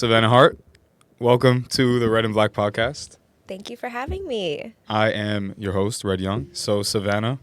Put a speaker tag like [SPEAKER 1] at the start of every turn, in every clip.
[SPEAKER 1] Savannah Hart, welcome to the Red and Black podcast.
[SPEAKER 2] Thank you for having me.
[SPEAKER 1] I am your host, Red Young. So, Savannah,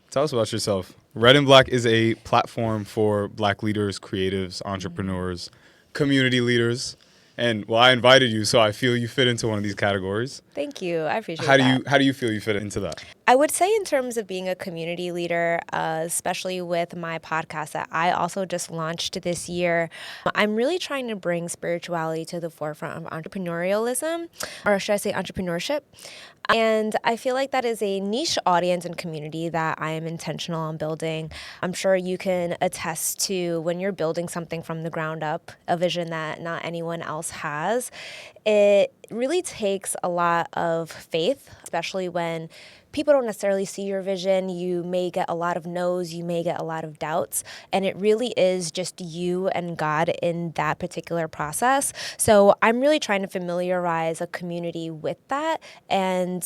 [SPEAKER 1] tell us about yourself. Red and Black is a platform for Black leaders, creatives, entrepreneurs, community leaders. And, well, I invited you, so I feel you fit into one of these categories.
[SPEAKER 2] Thank you. I appreciate that.
[SPEAKER 1] How do you feel you fit into that?
[SPEAKER 2] I would say in terms of being a community leader, especially with my podcast that I also just launched this year, I'm really trying to bring spirituality to the forefront of entrepreneurialism, or should I say entrepreneurship. And I feel like that is a niche audience and community that I am intentional on building. I'm sure you can attest to when you're building something from the ground up, a vision that not anyone else has. It really takes a lot of faith, especially when people don't necessarily see your vision. You may get a lot of no's, you may get a lot of doubts, and it really is just you and God in that particular process. So I'm really trying to familiarize a community with that and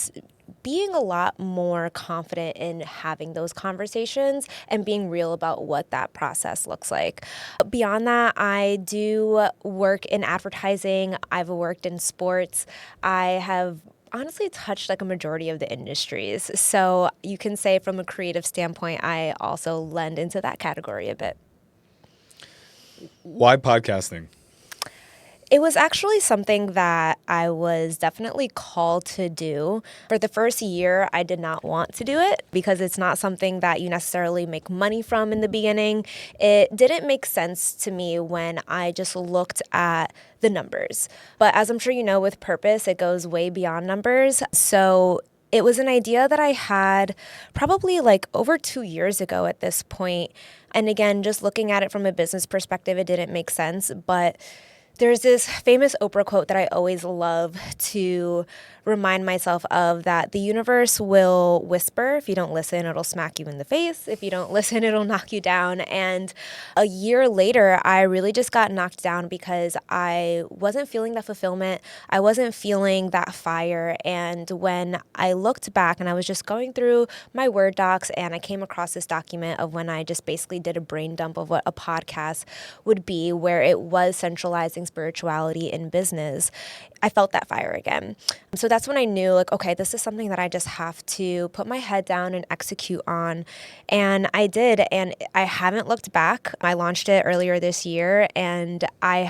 [SPEAKER 2] being a lot more confident in having those conversations and being real about what that process looks like. Beyond that, I do work in advertising. I've worked in sports. I have honestly touched like a majority of the industries. So you can say from a creative standpoint, I also lend into that category a bit.
[SPEAKER 1] Why podcasting?
[SPEAKER 2] It was actually something that I was definitely called to do. For the first year, I did not want to do it because it's not something that you necessarily make money from in the beginning. It didn't make sense to me when I just looked at the numbers. But as I'm sure you know, with purpose, it goes way beyond numbers. So it was an idea that I had probably like over 2 years ago at this point. And again, just looking at it from a business perspective, it didn't make sense. But there's this famous Oprah quote that I always love to remind myself of, that the universe will whisper. If you don't listen, it'll smack you in the face. If you don't listen, it'll knock you down. And a year later, I really just got knocked down because I wasn't feeling that fulfillment. I wasn't feeling that fire. And when I looked back and I was just going through my Word docs and I came across this document of when I just basically did a brain dump of what a podcast would be, where it was centralizing spirituality in business, I felt that fire again. So that's when I knew, like, okay, this is something that I just have to put my head down and execute on. And I did, and I haven't looked back. I launched it earlier this year, and I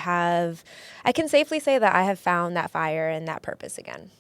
[SPEAKER 2] can safely say that I have found that fire and that purpose again.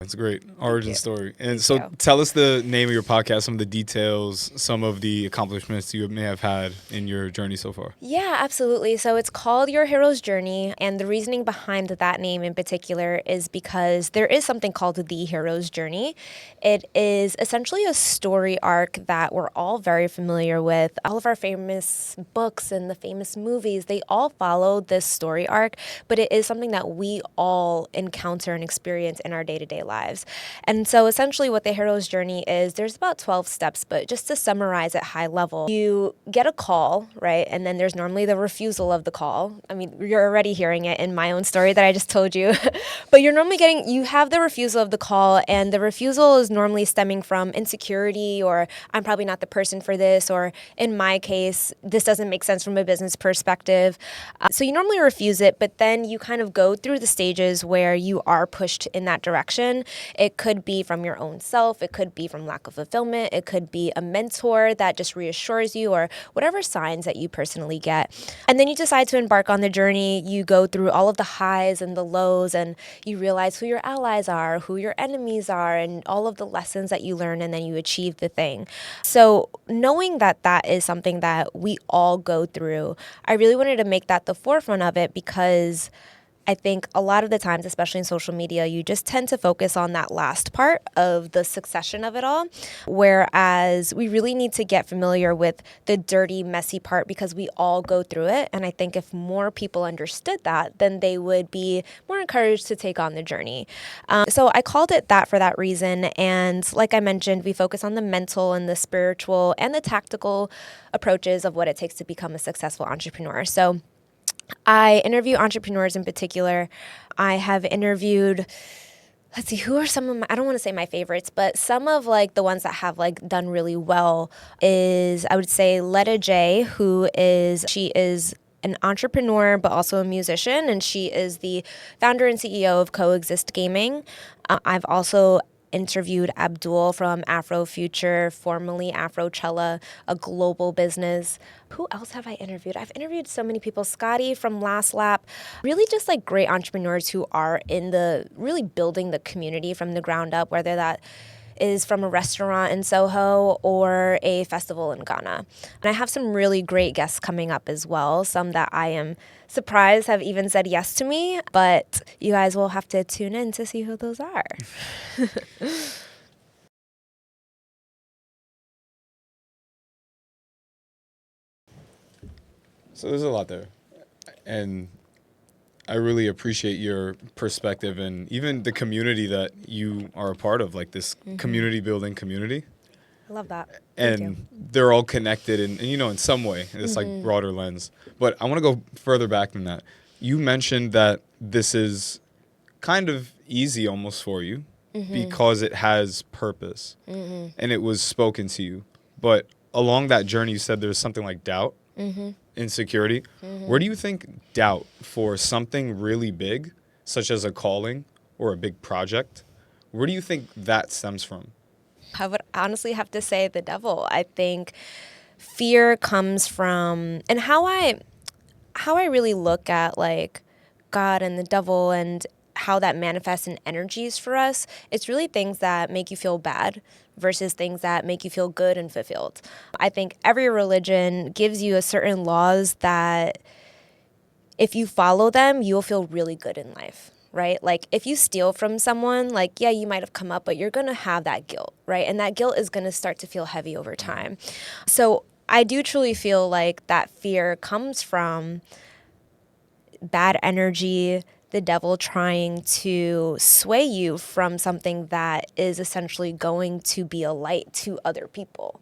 [SPEAKER 1] That's a great origin story. And
[SPEAKER 2] So
[SPEAKER 1] so tell us the name of your podcast, some of the details, some of the accomplishments you may have had in your journey so far.
[SPEAKER 2] Yeah, absolutely. So it's called Your Hero's Journey. And the reasoning behind that name in particular is because there is something called the Hero's Journey. It is essentially a story arc that we're all very familiar with. All of our famous books and the famous movies, they all follow this story arc, but it is something that we all encounter and experience in our day-to-day lives. And so essentially what the hero's journey is, there's about 12 steps, but just to summarize at high level, you get a call, right? And then there's normally the refusal of the call. I mean, you're already hearing it in my own story that I just told you, but you have the refusal of the call, and the refusal is normally stemming from insecurity, or I'm probably not the person for this, or in my case, this doesn't make sense from a business perspective. So you normally refuse it, but then you kind of go through the stages where you are pushed in that direction. It could be from your own self. It could be from lack of fulfillment. It could be a mentor that just reassures you, or whatever signs that you personally get. And then you decide to embark on the journey. You go through all of the highs and the lows, and you realize who your allies are, who your enemies are, and all of the lessons that you learn, and then you achieve the thing. So knowing that that is something that we all go through, I really wanted to make that the forefront of it, because I think a lot of the times, especially in social media, you just tend to focus on that last part of the succession of it all, whereas we really need to get familiar with the dirty, messy part, because we all go through it. And I think if more people understood that, then they would be more encouraged to take on the journey. So I called it that for that reason. And like I mentioned, we focus on the mental and the spiritual and the tactical approaches of what it takes to become a successful entrepreneur. So I interview entrepreneurs in particular. I have interviewed let's see, who are some of my, I don't want to say my favorites, but some of like the ones that have like done really well is, I would say, Letta J, she is an entrepreneur, but also a musician, and she is the founder and CEO of Coexist Gaming. I've also interviewed Abdul from Afrofuture, formerly Afrochella, a global business. Who else have I interviewed? I've interviewed so many people. Scotty from Last Lap, really just like great entrepreneurs who are in the really building the community from the ground up, whether that is from a restaurant in Soho or a festival in Ghana. And I have some really great guests coming up as well, some that I am surprised have even said yes to me, but you guys will have to tune in to see who those are.
[SPEAKER 1] So there's a lot there. And I really appreciate your perspective and even the community that you are a part of, like this community building community.
[SPEAKER 2] I love that. Thank you.
[SPEAKER 1] And they're all connected in some way, this like broader lens. But I want to go further back than that. You mentioned that this is kind of easy almost for you because it has purpose and it was spoken to you. But along that journey, you said there's something like doubt, insecurity. Where do you think doubt for something really big, such as a calling or a big project, where do you think that stems from?
[SPEAKER 2] I would honestly have to say the devil. I think fear comes from, and how I really look at like God and the devil and how that manifests in energies for us, it's really things that make you feel bad versus things that make you feel good and fulfilled. I think every religion gives you a certain laws that if you follow them, you'll feel really good in life, right? Like if you steal from someone, like, yeah, you might have come up, but you're going to have that guilt, right? And that guilt is going to start to feel heavy over time. So I do truly feel like that fear comes from bad energy, the devil trying to sway you from something that is essentially going to be a light to other people.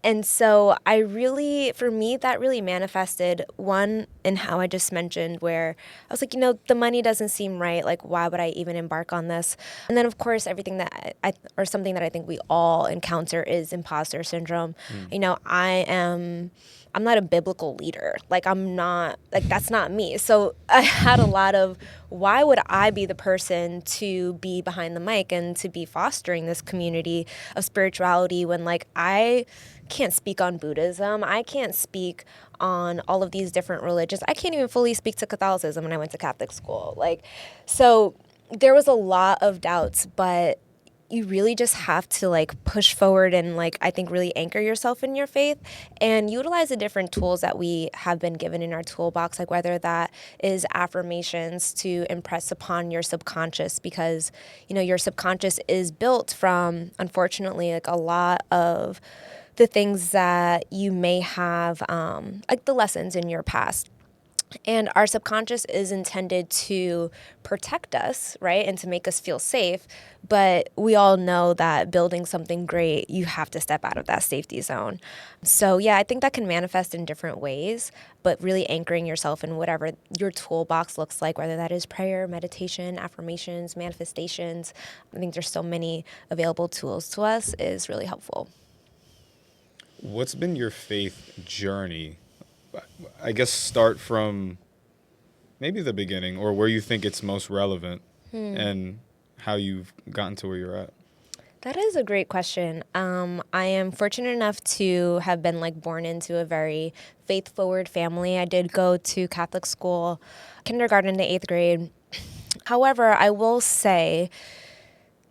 [SPEAKER 2] And so for me, that really manifested, one, in how I just mentioned, where I was like, the money doesn't seem right. Like, why would I even embark on this? And then, of course, everything that or something that I think we all encounter is imposter syndrome. I'm not a biblical leader. Like, I'm not, like, that's not me. So I had a lot of, why would I be the person to be behind the mic and to be fostering this community of spirituality when, like, I can't speak on Buddhism. I can't speak on all of these different religions. I can't even fully speak to Catholicism when I went to Catholic school. Like, so there was a lot of doubts, but you really just have to like push forward and like, I think, really anchor yourself in your faith and utilize the different tools that we have been given in our toolbox, like whether that is affirmations to impress upon your subconscious, because, your subconscious is built from, unfortunately, like a lot of the things that you may have, like the lessons in your past. And our subconscious is intended to protect us, right? And to make us feel safe. But we all know that building something great, you have to step out of that safety zone. So yeah, I think that can manifest in different ways, but really anchoring yourself in whatever your toolbox looks like, whether that is prayer, meditation, affirmations, manifestations. I think there's so many available tools to us is really helpful.
[SPEAKER 1] What's been your faith journey? I guess start from maybe the beginning or where you think it's most relevant and how you've gotten to where you're at.
[SPEAKER 2] That is a great question. I am fortunate enough to have been like born into a very faith-forward family. I did go to Catholic school, kindergarten to 8th grade. However, I will say,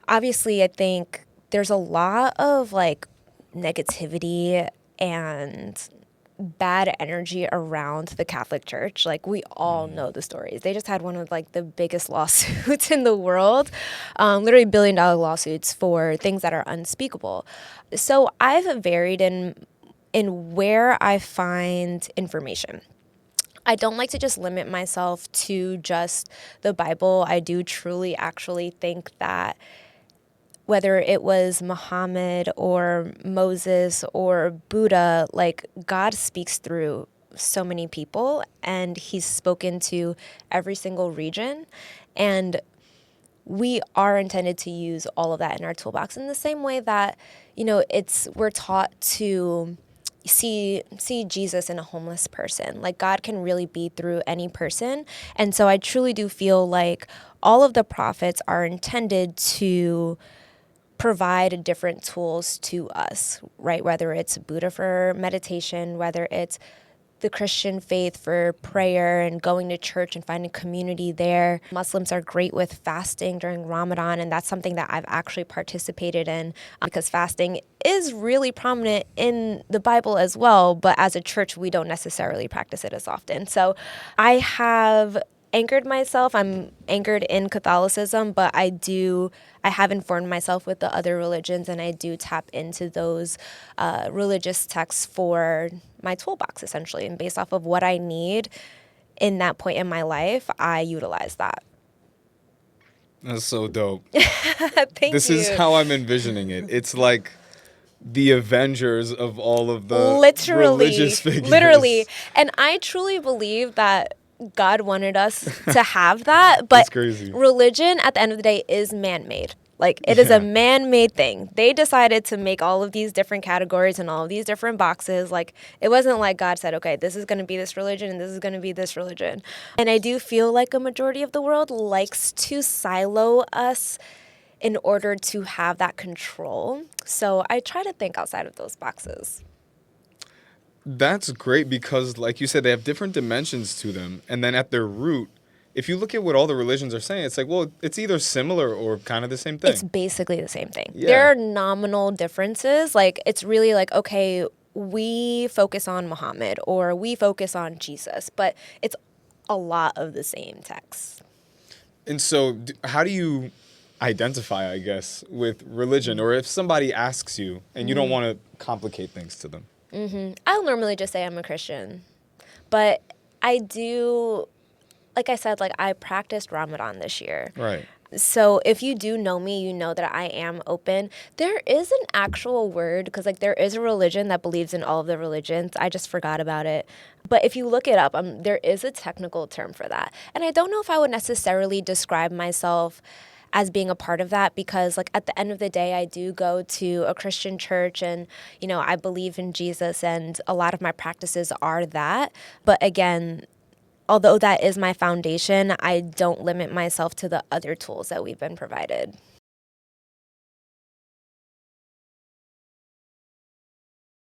[SPEAKER 2] obviously, I think there's a lot of like negativity and bad energy around the Catholic Church. Like, we all know the stories. They just had one of like the biggest lawsuits in the world, literally billion-dollar lawsuits for things that are unspeakable. So I've varied in where I find information. I don't like to just limit myself to just the Bible. I do truly actually think that whether it was Muhammad or Moses or Buddha, like God speaks through so many people and he's spoken to every single region. And we are intended to use all of that in our toolbox in the same way that, we're taught to see Jesus in a homeless person. Like, God can really be through any person. And so I truly do feel like all of the prophets are intended to provide different tools to us, right? Whether it's Buddha for meditation, whether it's the Christian faith for prayer and going to church and finding community there. Muslims are great with fasting during Ramadan, and that's something that I've actually participated in because fasting is really prominent in the Bible as well, but as a church, we don't necessarily practice it as often. So I have anchored myself. I'm anchored in Catholicism, but I have informed myself with the other religions, and I do tap into those religious texts for my toolbox, essentially. And based off of what I need in that point in my life, I utilize that.
[SPEAKER 1] That's so dope.
[SPEAKER 2] Thank
[SPEAKER 1] This
[SPEAKER 2] you.
[SPEAKER 1] is how I'm envisioning it. It's like the Avengers of all of the religious figures.
[SPEAKER 2] Literally. And I truly believe that God wanted us to have that, but religion at the end of the day is man-made. Like, it is a man-made thing. They decided to make all of these different categories and all of these different boxes. Like, it wasn't like God said, okay, this is going to be this religion and this is going to be this religion. And I do feel like a majority of the world likes to silo us in order to have that control. So I try to think outside of those boxes.
[SPEAKER 1] That's great because, like you said, they have different dimensions to them. And then at their root, if you look at what all the religions are saying, it's like, well, it's either similar or kind of the same thing.
[SPEAKER 2] It's basically the same thing.
[SPEAKER 1] Yeah.
[SPEAKER 2] There are nominal differences. Like, it's really like, okay, we focus on Muhammad or we focus on Jesus, but it's a lot of the same texts.
[SPEAKER 1] And so how do you identify, I guess, with religion? Or if somebody asks you and you don't want to complicate things to them?
[SPEAKER 2] I'll normally just say I'm a Christian, but I do, like I said, like I practiced Ramadan this year.
[SPEAKER 1] Right.
[SPEAKER 2] So if you do know me, you know that I am open. There is an actual word because like there is a religion that believes in all of the religions. I just forgot about it. But if you look it up, there is a technical term for that. And I don't know if I would necessarily describe myself as being a part of that because like at the end of the day, I do go to a Christian church and, you know, I believe in Jesus and a lot of my practices are that. But again, although that is my foundation, I don't limit myself to the other tools that we've been provided.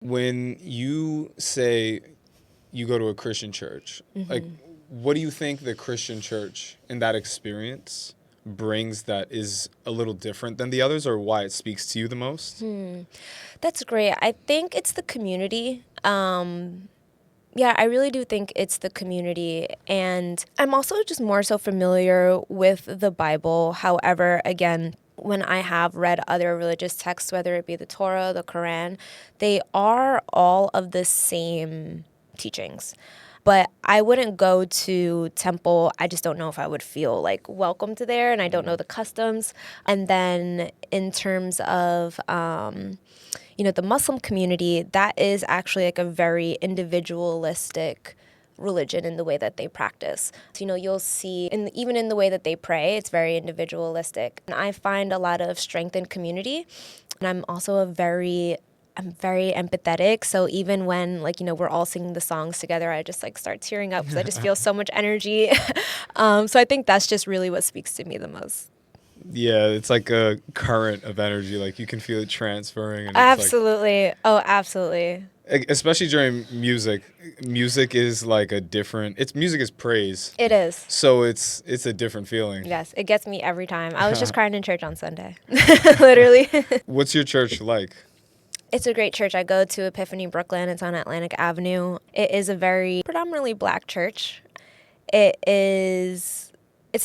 [SPEAKER 1] When you say you go to a Christian church, like what do you think the Christian church in that experience brings that is a little different than the others or why it speaks to you the most?
[SPEAKER 2] That's great. I think it's the community. Yeah, I really do think it's the community. And I'm also just more so familiar with the Bible. However, again, when I have read other religious texts, whether it be the Torah, the Quran, they are all of the same teachings. But I wouldn't go to temple. I just don't know if I would feel like welcome to there, and I don't know the customs. And then in terms of the Muslim community, that is actually like a very individualistic religion in the way that they practice. So, you'll see, even in the way that they pray, it's very individualistic. And I find a lot of strength in community. And I'm also I'm very empathetic. So even when we're all singing the songs together, I just start tearing up because I just feel so much energy. So I think that's just really what speaks to me the most.
[SPEAKER 1] Yeah, it's like a current of energy. Like you can feel it transferring. And
[SPEAKER 2] absolutely. Absolutely.
[SPEAKER 1] Especially during music. Music is like a different. Music is praise.
[SPEAKER 2] It is.
[SPEAKER 1] So it's a different feeling.
[SPEAKER 2] Yes, it gets me every time. I was just crying in church on Sunday, literally.
[SPEAKER 1] What's your church like?
[SPEAKER 2] It's a great church. I go to Epiphany Brooklyn. It's on Atlantic Avenue. It is a very predominantly Black church. It's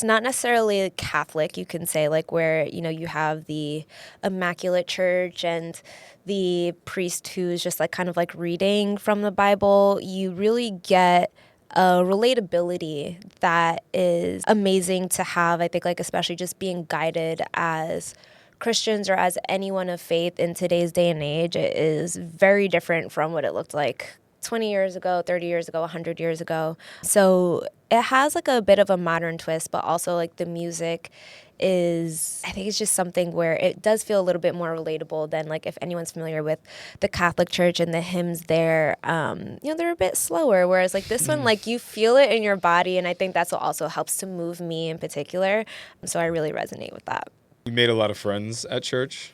[SPEAKER 2] not necessarily Catholic, you can say, where, you have the Immaculate Church and the priest who's just kind of reading from the Bible. You really get a relatability that is amazing to have. I think especially just being guided as Christians or as anyone of faith in today's day and age, it is very different from what it looked like 20 years ago, 30 years ago, 100 years ago. So it has like a bit of a modern twist, but also like the music is, I think it's just something where it does feel a little bit more relatable than like if anyone's familiar with the Catholic Church and the hymns there, they're a bit slower. Whereas like this one, like you feel it in your body. And I think that's what also helps to move me in particular. So I really resonate with that.
[SPEAKER 1] You made a lot of friends at church?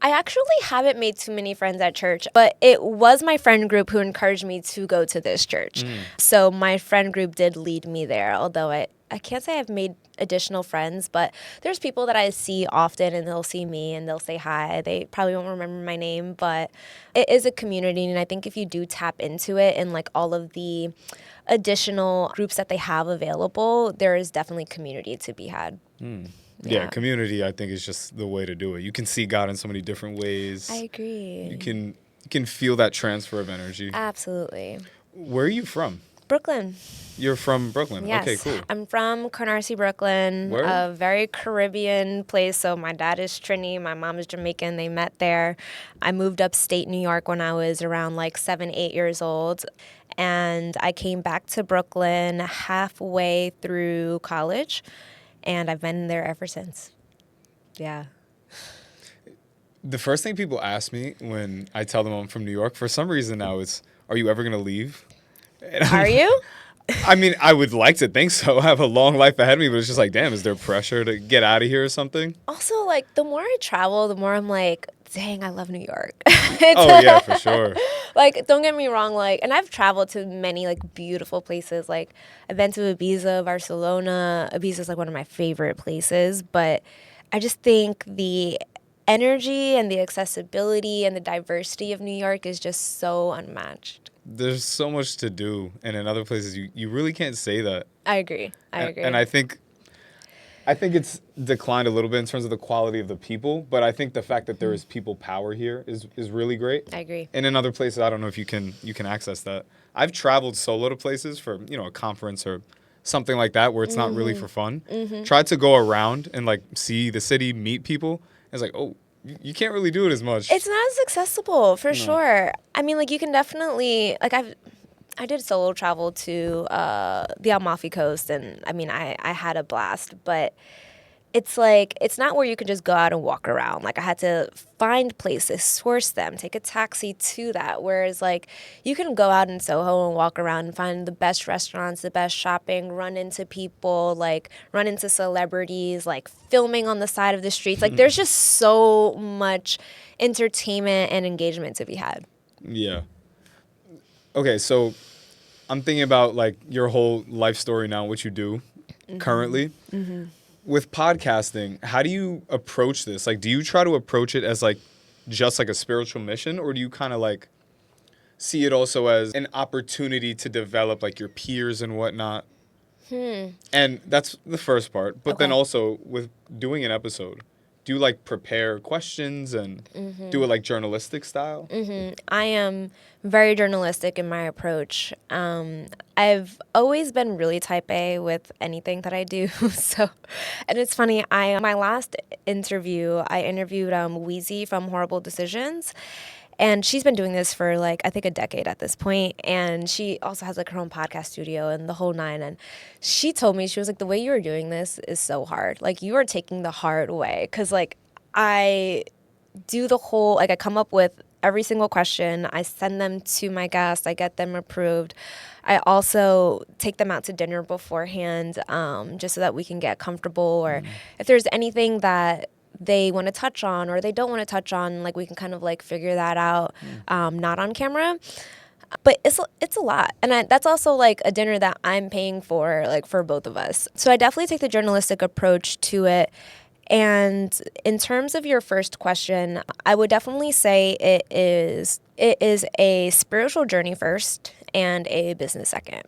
[SPEAKER 2] I actually haven't made too many friends at church, but it was my friend group who encouraged me to go to this church. So my friend group did lead me there, although I can't say I've made additional friends, but there's people that I see often and they'll see me and they'll say hi. They probably won't remember my name, but it is a community. And I think if you do tap into it and like all of the additional groups that they have available, there is definitely community to be had.
[SPEAKER 1] Yeah, community, I think, is just the way to do it. You can see God in so many different ways.
[SPEAKER 2] I agree.
[SPEAKER 1] You can feel that transfer of energy.
[SPEAKER 2] Absolutely.
[SPEAKER 1] Where are you from?
[SPEAKER 2] Brooklyn.
[SPEAKER 1] You're from Brooklyn?
[SPEAKER 2] Yes.
[SPEAKER 1] Okay, cool.
[SPEAKER 2] I'm from Canarsie, Brooklyn,
[SPEAKER 1] Where?
[SPEAKER 2] a very Caribbean place. So my dad is Trini, my mom is Jamaican. They met there. I moved upstate New York when I was around like 7, 8 years old. And I came back to Brooklyn halfway through college. And I've been there ever since. Yeah.
[SPEAKER 1] The first thing people ask me when I tell them I'm from New York, for some reason now, is, are you ever going to leave?
[SPEAKER 2] Are you?
[SPEAKER 1] I mean, I would like to think so. I have a long life ahead of me, but it's just like, damn, is there pressure to get out of here or something?
[SPEAKER 2] Also, like, the more I travel, the more I'm like, dang, I love New York.
[SPEAKER 1] Oh, yeah, for sure.
[SPEAKER 2] Like, don't get me wrong, like, and I've traveled to many, like, beautiful places. Like, I've been to Ibiza, Barcelona. Ibiza is, like, one of my favorite places. But I just think the energy and the accessibility and the diversity of New York is just so unmatched.
[SPEAKER 1] There's so much to do. And in other places, you really can't say that.
[SPEAKER 2] I agree. I agree.
[SPEAKER 1] And I think it's declined a little bit in terms of the quality of the people, but I think the fact that there is people power here is really great.
[SPEAKER 2] I agree.
[SPEAKER 1] And in other places, I don't know if you can access that. I've traveled solo to places for, a conference or something like that where it's not really for fun. Tried to go around and like see the city, meet people. It's like, oh, you can't really do it as much.
[SPEAKER 2] It's not as accessible, for sure. I mean, like, you can definitely, like, I did solo travel to the Amalfi Coast, and I mean, I had a blast, but it's like, it's not where you can just go out and walk around. Like, I had to find places, source them, take a taxi to that. Whereas, like, you can go out in Soho and walk around and find the best restaurants, the best shopping, run into people, like, run into celebrities, like, filming on the side of the streets. Like, there's just so much entertainment and engagement to be had.
[SPEAKER 1] Yeah. Okay, so I'm thinking about, like, your whole life story now, what you do currently. With podcasting, how do you approach this? Like, do you try to approach it as, like, just like a spiritual mission, or do you kind of, like, see it also as an opportunity to develop, like, your peers and whatnot? And that's the first part. But then also, with doing an episode, do you, like, prepare questions and do it, like, journalistic style?
[SPEAKER 2] I am very journalistic in my approach. I've always been really type A with anything that I do. And it's funny, my last interview, I interviewed Wheezy from Horrible Decisions. And she's been doing this for, like, I think a decade at this point. And she also has, like, her own podcast studio and the whole nine. And she told me, she was like, the way you are doing this is so hard. Like, you are taking the hard way. Because, like, I do the whole, like, I come up with every single question. I send them to my guests. I get them approved. I also take them out to dinner beforehand just so that we can get comfortable. Or if there's anything that they want to touch on or they don't want to touch on, like, we can kind of, like, figure that out not on camera. But it's a lot. And that's also, like, a dinner that I'm paying for, like, for both of us. So I definitely take the journalistic approach to it. And in terms of your first question, I would definitely say it is a spiritual journey first and a business second.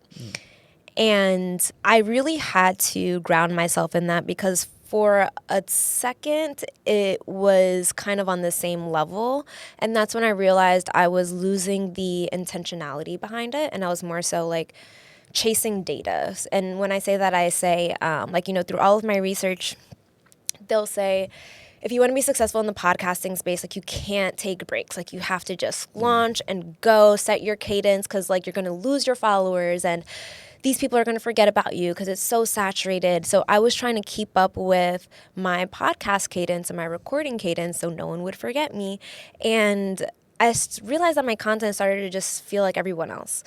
[SPEAKER 2] And I really had to ground myself in that because for a second, it was kind of on the same level. And that's when I realized I was losing the intentionality behind it. And I was more so, like, chasing data. And when I say that, I say, like, through all of my research, they'll say, if you want to be successful in the podcasting space, like you can't take breaks. Like you have to just launch and go, set your cadence, because like you're going to lose your followers and these people are going to forget about you because it's so saturated. So I was trying to keep up with my podcast cadence and my recording cadence so no one would forget me. And realized that my content started to just feel like everyone else.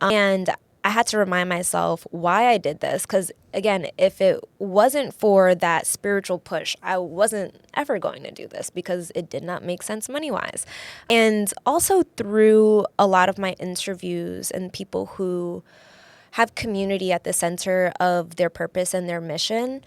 [SPEAKER 2] And I had to remind myself why I did this, because again, if it wasn't for that spiritual push, I wasn't ever going to do this because it did not make sense money-wise. And also through a lot of my interviews and people who have community at the center of their purpose and their mission,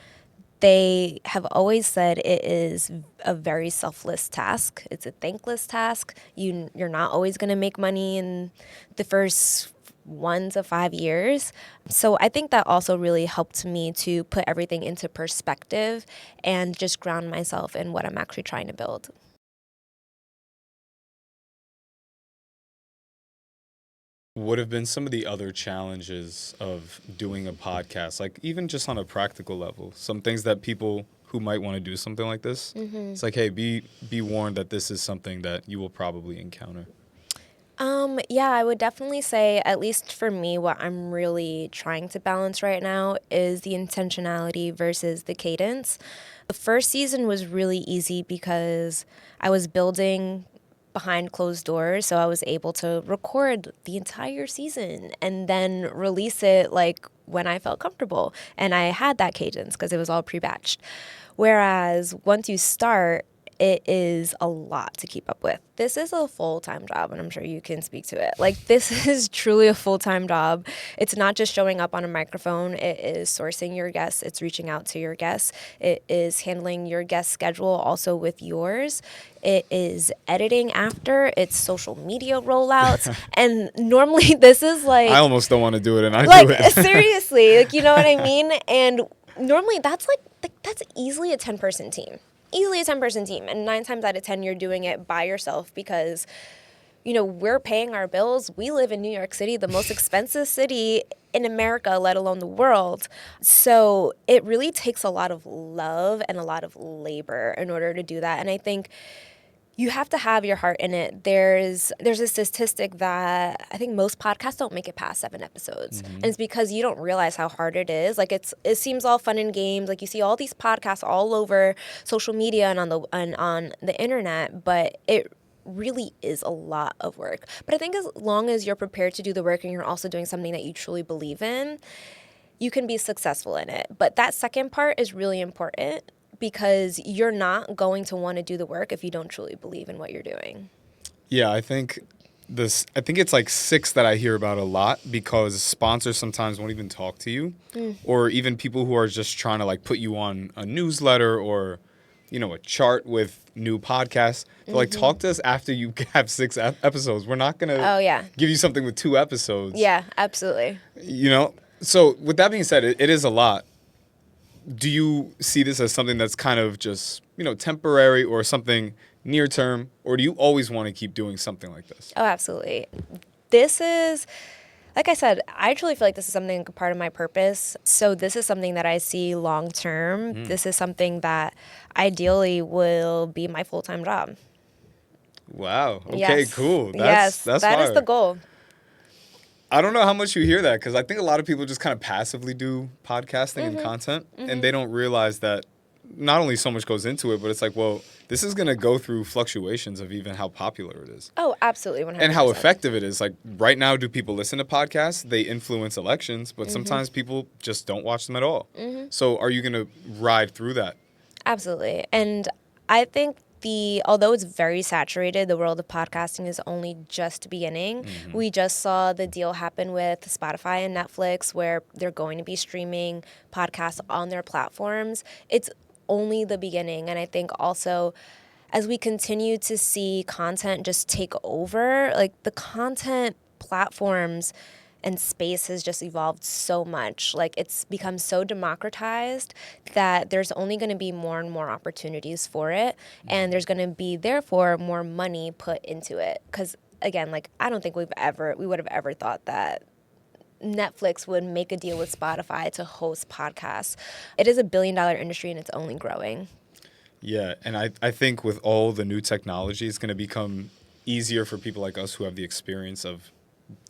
[SPEAKER 2] they have always said it is a very selfless task. It's a thankless task. You're not always going to make money in the first 1 to 5 years. So I think that also really helped me to put everything into perspective and just ground myself in what I'm actually trying to build.
[SPEAKER 1] What have been some of the other challenges of doing a podcast, like even just on a practical level? Some things that people who might want to do something like this, it's like, hey, be warned that this is something that you will probably encounter.
[SPEAKER 2] Yeah, I would definitely say, at least for me, what I'm really trying to balance right now is the intentionality versus the cadence. The first season was really easy because I was building behind closed doors, so I was able to record the entire season and then release it like when I felt comfortable. And I had that cadence because it was all pre-batched. Whereas once you start, it is a lot to keep up with. This is a full-time job, and I'm sure you can speak to it. Like, this is truly a full-time job. It's not just showing up on a microphone. It is sourcing your guests. It's reaching out to your guests. It is handling your guest schedule also with yours. It is editing after. It's social media rollouts. And normally this is like...
[SPEAKER 1] I almost don't want to do it, and I
[SPEAKER 2] like,
[SPEAKER 1] do it.
[SPEAKER 2] seriously, like, you know what I mean? And normally that's that's easily a 10-person team. Easily a 10-person team. And 9 times out of 10, you're doing it by yourself because, you know, we're paying our bills. We live in New York City, the most expensive city in America, let alone the world. So it really takes a lot of love and a lot of labor in order to do that. And I think you have to have your heart in it. There's a statistic that I think most podcasts don't make it past 7 episodes. And it's because you don't realize how hard it is. Like it seems all fun and games. Like you see all these podcasts all over social media and on the internet, but it really is a lot of work. But I think as long as you're prepared to do the work and you're also doing something that you truly believe in, you can be successful in it. But that second part is really important, because you're not going to want to do the work if you don't truly believe in what you're doing.
[SPEAKER 1] Yeah, I think it's like 6 that I hear about a lot, because sponsors sometimes won't even talk to you, or even people who are just trying to like put you on a newsletter or, you know, a chart with new podcasts. They're like, talk to us after you have 6 episodes. We're not going to give you something with 2 episodes.
[SPEAKER 2] Yeah, absolutely.
[SPEAKER 1] You know? So with that being said, it is a lot. Do you see this as something that's kind of just, you know, temporary or something near term, or do you always want to keep doing something like this?
[SPEAKER 2] Oh, absolutely. This is, like I said, I truly feel like this is something part of my purpose. So this is something that I see long term. This is something that ideally will be my full-time job.
[SPEAKER 1] Wow. Okay,
[SPEAKER 2] Yes.
[SPEAKER 1] cool.
[SPEAKER 2] That's
[SPEAKER 1] that
[SPEAKER 2] is the goal.
[SPEAKER 1] I don't know how much you hear that, because I think a lot of people just kind of passively do podcasting and content, and they don't realize that not only so much goes into it, but it's like, well, this is going to go through fluctuations of even how popular it is.
[SPEAKER 2] Oh, absolutely, 100%.
[SPEAKER 1] And how effective it is. Like, right now, do people listen to podcasts? They influence elections, but sometimes people just don't watch them at all. So are you going to ride through that?
[SPEAKER 2] Absolutely. And I think although it's very saturated, the world of podcasting is only just beginning. We just saw the deal happen with Spotify and Netflix, where they're going to be streaming podcasts on their platforms. It's only the beginning. And I think also, as we continue to see content just take over, like the content platforms and space has just evolved so much. Like, it's become so democratized that there's only going to be more and more opportunities for it. And there's going to be, therefore, more money put into it. Because, again, like, I don't think we would have ever thought that Netflix would make a deal with Spotify to host podcasts. It is a $1 billion industry, and it's only growing.
[SPEAKER 1] Yeah, and I think with all the new technology, it's going to become easier for people like us who have the experience of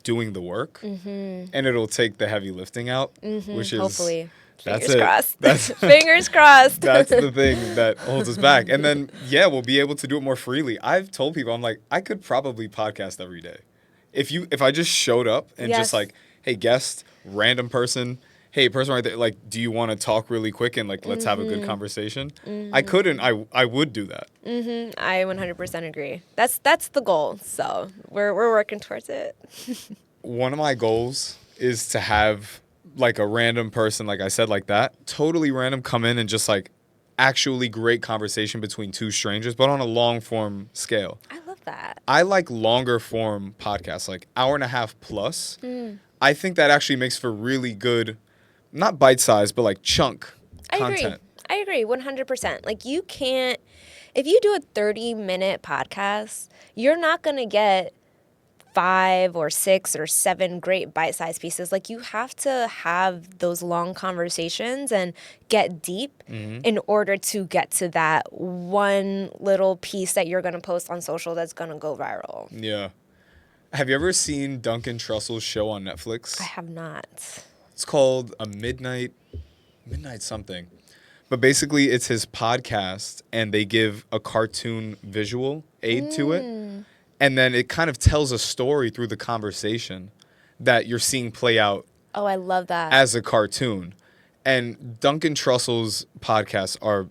[SPEAKER 1] doing the work, and it'll take the heavy lifting out, which is
[SPEAKER 2] Hopefully.
[SPEAKER 1] that's
[SPEAKER 2] Fingers
[SPEAKER 1] it.
[SPEAKER 2] crossed.
[SPEAKER 1] That's
[SPEAKER 2] Fingers crossed.
[SPEAKER 1] that's the thing that holds us back. And then yeah, we'll be able to do it more freely. I've told people I'm like I could probably podcast every day. If I just showed up and just
[SPEAKER 2] Yes.
[SPEAKER 1] like, hey, guest, random person, hey, person right there, like, do you want to talk really quick and like let's have a good conversation? I couldn't. I would do that.
[SPEAKER 2] I 100% agree. That's the goal. So we're working towards it.
[SPEAKER 1] One of my goals is to have like a random person, like I said, like that, totally random, come in and just like actually great conversation between two strangers, but on a long form scale.
[SPEAKER 2] I love that.
[SPEAKER 1] I like longer form podcasts, like hour and a half plus. I think that actually makes for really good, not bite size, but like chunk content.
[SPEAKER 2] I agree 100%. Like you can't, if you do a 30-minute podcast, you're not going to get 5 or 6 or 7 great bite-sized pieces. Like you have to have those long conversations and get deep in order to get to that one little piece that you're going to post on social that's going to go viral.
[SPEAKER 1] Yeah. Have you ever seen Duncan Trussell's show on Netflix?
[SPEAKER 2] I have not.
[SPEAKER 1] It's called a midnight something. But basically it's his podcast and they give a cartoon visual aid to it. And then it kind of tells a story through the conversation that you're seeing play out
[SPEAKER 2] Oh, I love that.
[SPEAKER 1] as a cartoon. And Duncan Trussell's podcasts are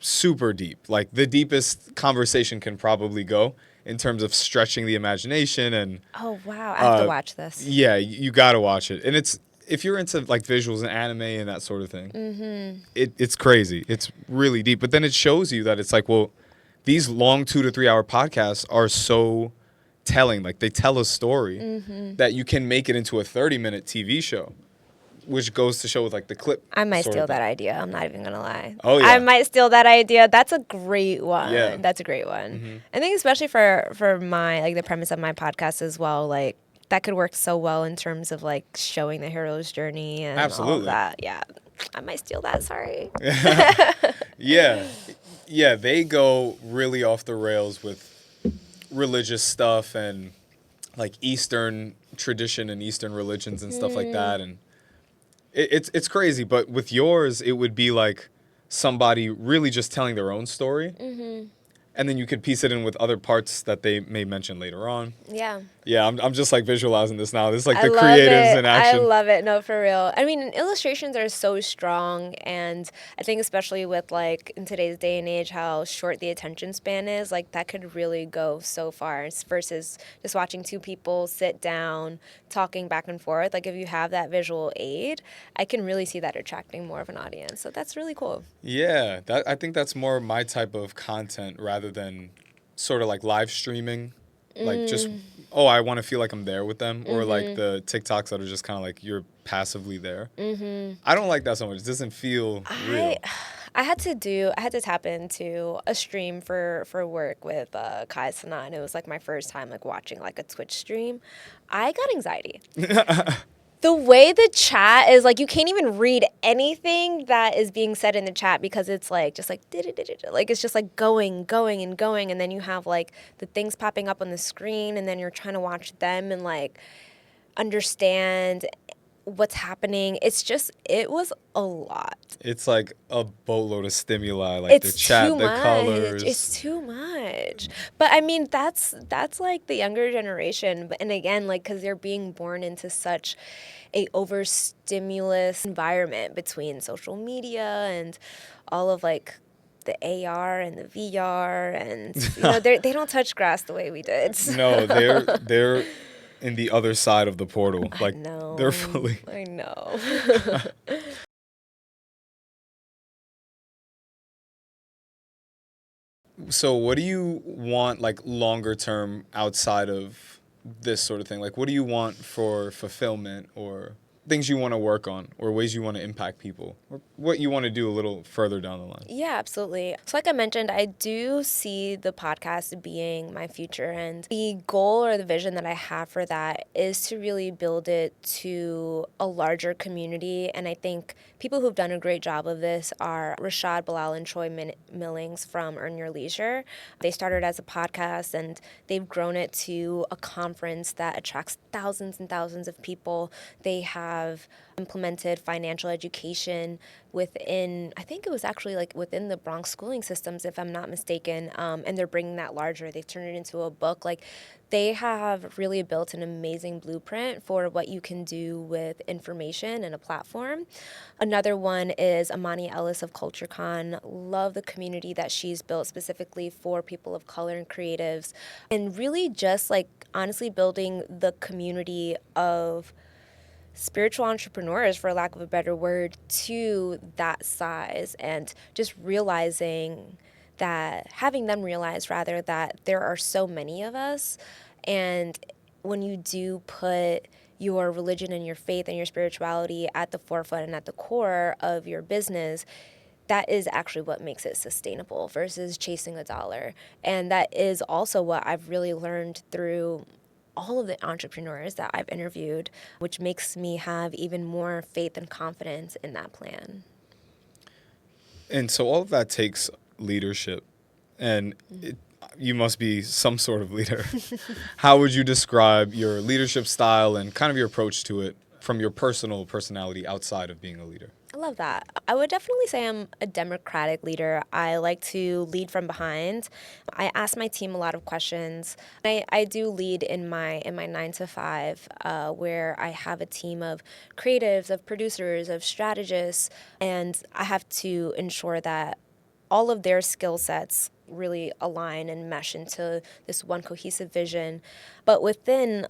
[SPEAKER 1] super deep. Like the deepest conversation can probably go in terms of stretching the imagination and
[SPEAKER 2] Oh, wow. I have to watch this.
[SPEAKER 1] yeah, you got to watch it. And it's if you're into like visuals and anime and that sort of thing, it's crazy. It's really deep. But then it shows you that it's like, well, these long 2 to 3 hour podcasts are so telling. Like they tell a story that you can make it into a 30-minute TV show, which goes to show with like the clip.
[SPEAKER 2] I might
[SPEAKER 1] sort
[SPEAKER 2] steal
[SPEAKER 1] of thing.
[SPEAKER 2] that idea. I'm not even going to lie.
[SPEAKER 1] Oh, yeah.
[SPEAKER 2] I might steal that idea. That's a great one.
[SPEAKER 1] Yeah.
[SPEAKER 2] That's a great one. I think especially for my, like the premise of my podcast as well, like that could work so well in terms of like showing the hero's journey and all
[SPEAKER 1] Absolutely.
[SPEAKER 2] of that. Yeah. I might steal that. Sorry.
[SPEAKER 1] Yeah. Yeah, they go really off the rails with religious stuff and like Eastern tradition and Eastern religions and stuff like that. And it's crazy. But with yours, it would be like somebody really just telling their own story. And then you could piece it in with other parts that they may mention later on.
[SPEAKER 2] Yeah.
[SPEAKER 1] Yeah, I'm just like visualizing this now. This is like
[SPEAKER 2] I
[SPEAKER 1] the
[SPEAKER 2] love
[SPEAKER 1] creatives
[SPEAKER 2] it.
[SPEAKER 1] in action.
[SPEAKER 2] I love it. No, for real. I mean, illustrations are so strong, and I think especially with like in today's day and age, how short the attention span is, like that could really go so far versus just watching two people sit down, talking back and forth. Like if you have that visual aid, I can really see that attracting more of an audience. So that's really cool.
[SPEAKER 1] Yeah, I think that's more my type of content rather than sort of like live streaming. Like just, oh, I want to feel like I'm there with them. Or like the TikToks that are just kind of like you're passively there. I don't like that so much. It doesn't feel real.
[SPEAKER 2] I had to tap into a stream for work with Kai Sana, and it was like my first time like watching like a Twitch stream. I got anxiety. The way the chat is, like, you can't even read anything that is being said in the chat because it's like just like like it's just like going and going, and then you have like the things popping up on the screen, and then you're trying to watch them and like understand what's happening. It was a lot.
[SPEAKER 1] It's like a boatload of stimuli, like the chat, the colors.
[SPEAKER 2] It's too much. But I mean, that's like the younger generation. And again, like, because they're being born into such a overstimulus environment between social media and all of like the AR and the VR, and you know, they don't touch grass the way we did. So.
[SPEAKER 1] No, they're in the other side of the portal. Like
[SPEAKER 2] I know.
[SPEAKER 1] they're fully.
[SPEAKER 2] I know.
[SPEAKER 1] So what do you want like longer term outside of this sort of thing? Like what do you want for fulfillment or things you want to work on or ways you want to impact people or what you want to do a little further down the line?
[SPEAKER 2] Yeah, absolutely. So like I mentioned, I do see the podcast being my future, and the goal or the vision that I have for that is to really build it to a larger community. And I think people who've done a great job of this are Rashad Bilal and Troy Millings from Earn Your Leisure. They started as a podcast and they've grown it to a conference that attracts thousands and thousands of people. They have implemented financial education within, I think it was actually like within the Bronx schooling systems, if I'm not mistaken, and they're bringing that larger. They've turned it into a book. Like, they have really built an amazing blueprint for what you can do with information and a platform. Another one is Amani Ellis of CultureCon. Love the community that she's built specifically for people of color and creatives, and really just like honestly building the community of spiritual entrepreneurs, for lack of a better word, to that size, and just realizing that, having them realize rather, that there are so many of us. And when you do put your religion and your faith and your spirituality at the forefront and at the core of your business, that is actually what makes it sustainable versus chasing a dollar. And that is also what I've really learned through all of the entrepreneurs that I've interviewed, which makes me have even more faith and confidence in that plan.
[SPEAKER 1] And so all of that takes leadership, and you must be some sort of leader. How would you describe your leadership style and kind of your approach to it from your personal personality outside of being a leader?
[SPEAKER 2] I love that. I would definitely say I'm a democratic leader. I like to lead from behind. I ask my team a lot of questions. I do lead in my 9 to 5, where I have a team of creatives, of producers, of strategists, and I have to ensure that all of their skill sets really align and mesh into this one cohesive vision. But within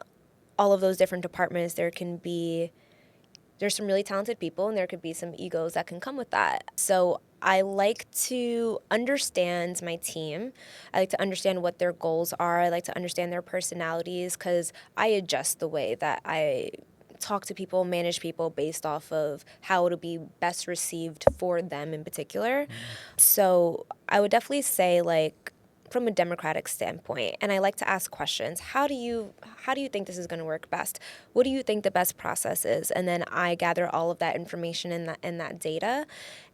[SPEAKER 2] all of those different departments, there's some really talented people, and there could be some egos that can come with that. So I like to understand my team. I like to understand what their goals are. I like to understand their personalities, because I adjust the way that I talk to people, manage people based off of how it'll be best received for them in particular. So I would definitely say, like, from a democratic standpoint, and I like to ask questions. How do you think this is going to work best? What do you think the best process is? And then I gather all of that information and that data,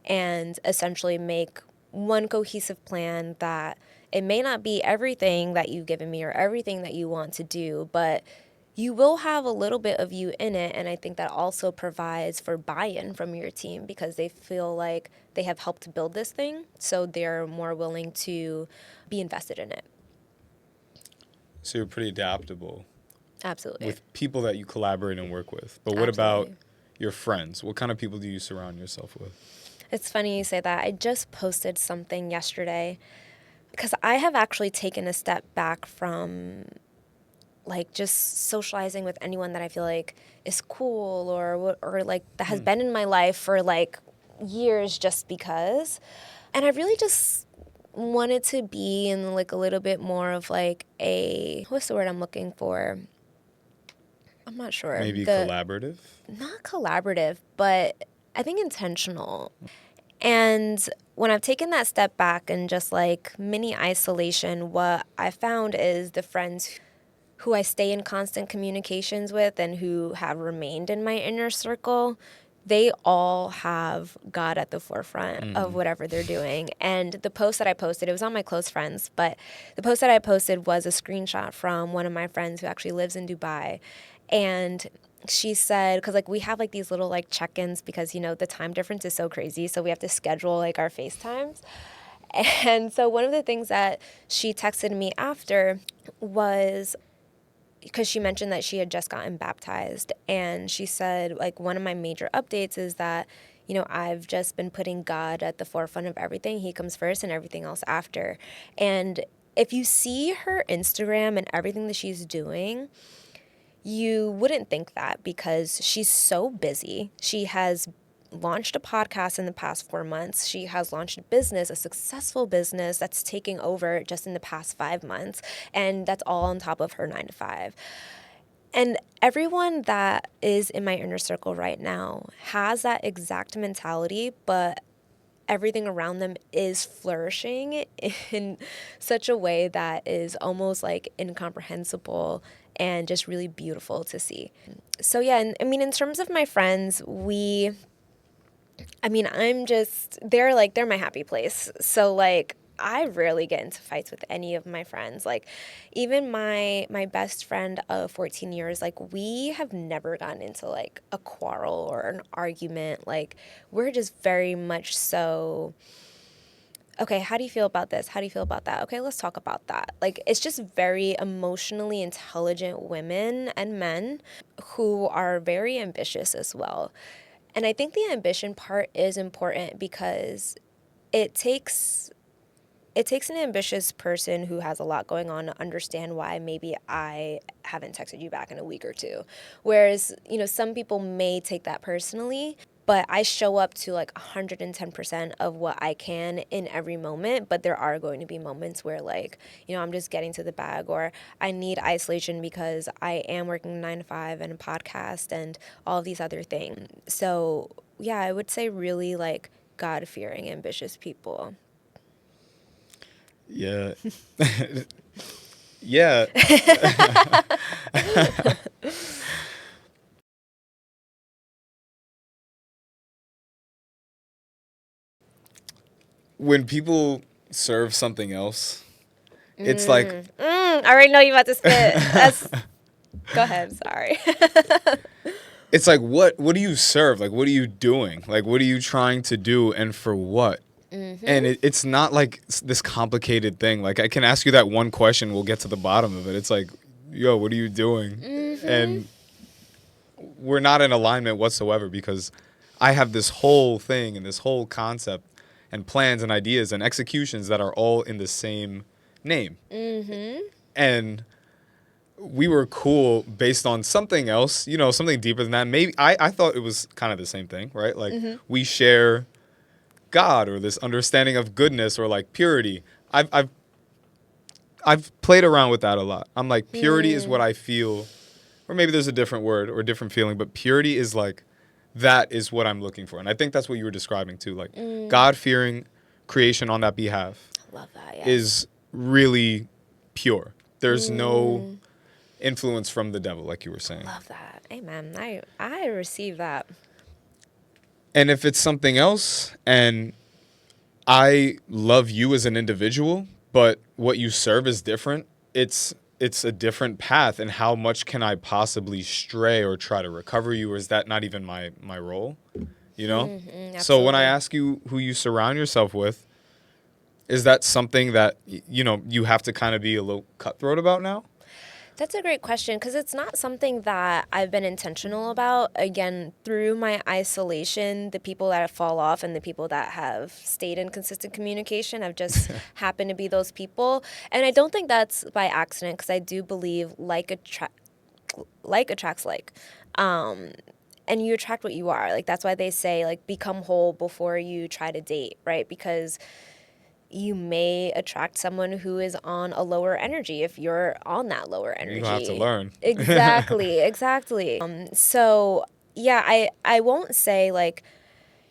[SPEAKER 2] and essentially make one cohesive plan that it may not be everything that you've given me or everything that you want to do, but you will have a little bit of you in it. And I think that also provides for buy-in from your team, because they feel like they have helped build this thing, so they're more willing to be invested in it.
[SPEAKER 1] So you're pretty adaptable.
[SPEAKER 2] Absolutely.
[SPEAKER 1] With people that you collaborate and work with. But what about your friends? What kind of people do you surround yourself with?
[SPEAKER 2] It's funny you say that. I just posted something yesterday, because I have actually taken a step back from like just socializing with anyone that I feel like is cool or like that has been in my life for like years, just because. And I really just wanted to be in like a little bit more of like what's the word I'm looking for? I'm not sure.
[SPEAKER 1] Maybe collaborative?
[SPEAKER 2] Not collaborative, but I think intentional. And when I've taken that step back and just like mini isolation, what I found is the friends who I stay in constant communications with and who have remained in my inner circle, they all have God at the forefront of whatever they're doing. And the post that I posted, it was on my close friends, but the post that I posted was a screenshot from one of my friends who actually lives in Dubai. And she said, because like we have like these little like check-ins, because, you know, the time difference is so crazy. So we have to schedule like our FaceTimes. And so one of the things that she texted me after was, because she mentioned that she had just gotten baptized, and she said, like, one of my major updates is that, you know, I've just been putting God at the forefront of everything. He comes first and everything else after. And if you see her Instagram and everything that she's doing, you wouldn't think that, because she's so busy. She has launched a podcast in the past 4 months. She has launched a business, a successful business that's taking over just in the past 5 months. And that's all on top of her 9 to 5. And everyone that is in my inner circle right now has that exact mentality, but everything around them is flourishing in such a way that is almost like incomprehensible and just really beautiful to see. So yeah, and I mean, in terms of my friends, they're my happy place. So like I rarely get into fights with any of my friends. Like even my best friend of 14 years, like we have never gotten into like a quarrel or an argument. Like we're just very much so, okay, how do you feel about this? How do you feel about that? Okay, let's talk about that. Like it's just very emotionally intelligent women and men who are very ambitious as well. And I think the ambition part is important because it takes an ambitious person who has a lot going on to understand why maybe I haven't texted you back in a week or two. Whereas, some people may take that personally, but I show up to like 110% of what I can in every moment. But there are going to be moments where like, I'm just getting to the bag, or I need isolation because I am working 9 to 5 and a podcast and all of these other things. So yeah, I would say really like God-fearing, ambitious people.
[SPEAKER 1] Yeah. Yeah. When people serve something else, it's like
[SPEAKER 2] I already know you about to spit. Go ahead. Sorry.
[SPEAKER 1] it's like what do you serve? Like what are you doing? Like what are you trying to do and for what? And it's not like this complicated thing. Like I can ask you that one question, we'll get to the bottom of it. It's like, yo, what are you doing? And we're not in alignment whatsoever because I have this whole thing and this whole concept and plans and ideas and executions that are all in the same name. And we were cool based on something else, something deeper than that. Maybe I thought it was kind of the same thing, right? Like we share God or this understanding of goodness or like purity. I've played around with that a lot. I'm like, purity is what I feel, or maybe there's a different word or a different feeling, but purity is like, that is what I'm looking for. And I think that's what you were describing too. Like God-fearing creation on that behalf
[SPEAKER 2] Love that, yeah.
[SPEAKER 1] is really pure. There's no influence from the devil, like you were saying.
[SPEAKER 2] Love that. Amen. I receive that.
[SPEAKER 1] And if it's something else and I love you as an individual, but what you serve is different, it's a different path. And how much can I possibly stray or try to recover you? Or is that not even my role? So when I ask you who you surround yourself with, is that something that, you have to kind of be a little cutthroat about now?
[SPEAKER 2] That's a great question because it's not something that I've been intentional about. Again, through my isolation, the people that fall off and the people that have stayed in consistent communication have just happened to be those people. And I don't think that's by accident because I do believe like attracts like. And you attract what you are. Like that's why they say like become whole before you try to date, right? Because you may attract someone who is on a lower energy if you're on that lower energy.
[SPEAKER 1] You have to learn.
[SPEAKER 2] Exactly. So yeah, I won't say like,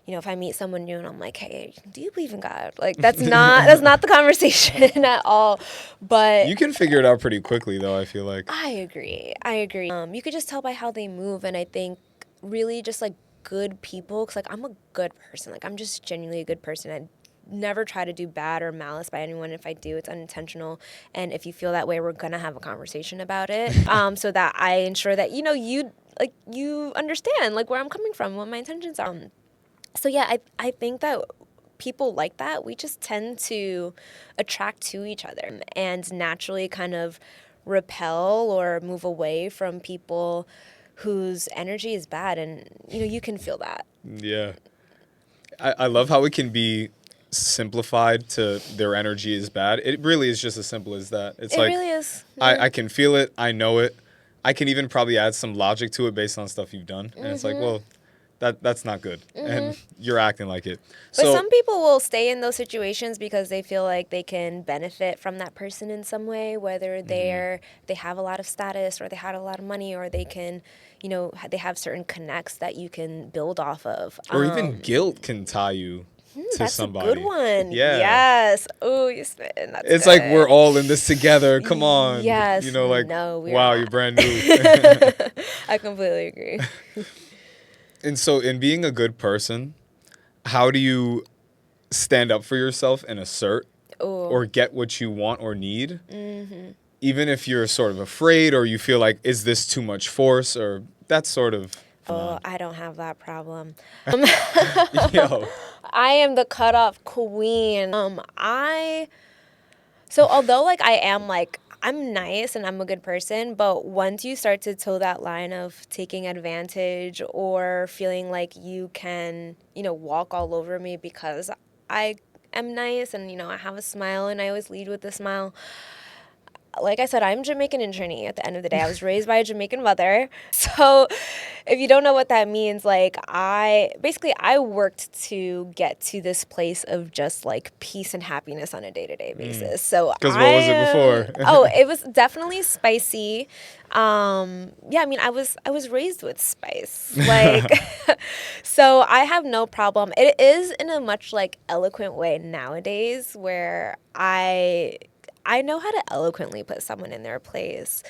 [SPEAKER 2] if I meet someone new and I'm like, hey, do you believe in God? Like that's not the conversation at all. But
[SPEAKER 1] you can figure it out pretty quickly though, I feel like.
[SPEAKER 2] I agree. You could just tell by how they move, and I think really just like good people, because like I'm a good person. Like I'm just genuinely a good person. I never try to do bad or malice by anyone. If I do, it's unintentional. And if you feel that way, we're gonna have a conversation about it. So that I ensure that you understand like where I'm coming from, what my intentions are. So yeah, I think that people like that, we just tend to attract to each other and naturally kind of repel or move away from people whose energy is bad, and you can feel that.
[SPEAKER 1] Yeah. I love how it can be simplified to their energy is bad. It really is just as simple as that. It's like,
[SPEAKER 2] really is.
[SPEAKER 1] I can feel it. I know it. I can even probably add some logic to it based on stuff you've done. And it's like, well, that's not good. And you're acting like it.
[SPEAKER 2] But
[SPEAKER 1] So
[SPEAKER 2] some people will stay in those situations because they feel like they can benefit from that person in some way, whether they have a lot of status or they had a lot of money, or they can, they have certain connects that you can build off of.
[SPEAKER 1] or even guilt can tie you to
[SPEAKER 2] That's
[SPEAKER 1] somebody.
[SPEAKER 2] a good one.
[SPEAKER 1] Yeah.
[SPEAKER 2] Yes. Oh, you spitting. That's
[SPEAKER 1] It's
[SPEAKER 2] good.
[SPEAKER 1] like we're all in this together. Come on.
[SPEAKER 2] Yes.
[SPEAKER 1] Like,
[SPEAKER 2] no, we're
[SPEAKER 1] wow,
[SPEAKER 2] not.
[SPEAKER 1] you're brand new.
[SPEAKER 2] I completely agree.
[SPEAKER 1] And so in being a good person, how do you stand up for yourself and assert or get what you want or need? Even if you're sort of afraid or you feel like, is this too much force, or that sort of...
[SPEAKER 2] Oh, I don't have that problem.
[SPEAKER 1] Yo.
[SPEAKER 2] I am the cutoff queen. So although like I am like, I'm nice and I'm a good person, but once you start to toe that line of taking advantage or feeling like you can, walk all over me because I am nice and, I have a smile and I always lead with a smile. Like I said, I'm Jamaican in Trinity at the end of the day. I was raised by a Jamaican mother. So if you don't know what that means, like I worked to get to this place of just like peace and happiness on a day-to-day basis. So
[SPEAKER 1] Because what was it before?
[SPEAKER 2] It was definitely spicy. Yeah, I mean, I was raised with spice. Like, so I have no problem. It is in a much like eloquent way nowadays where I know how to eloquently put someone in their place.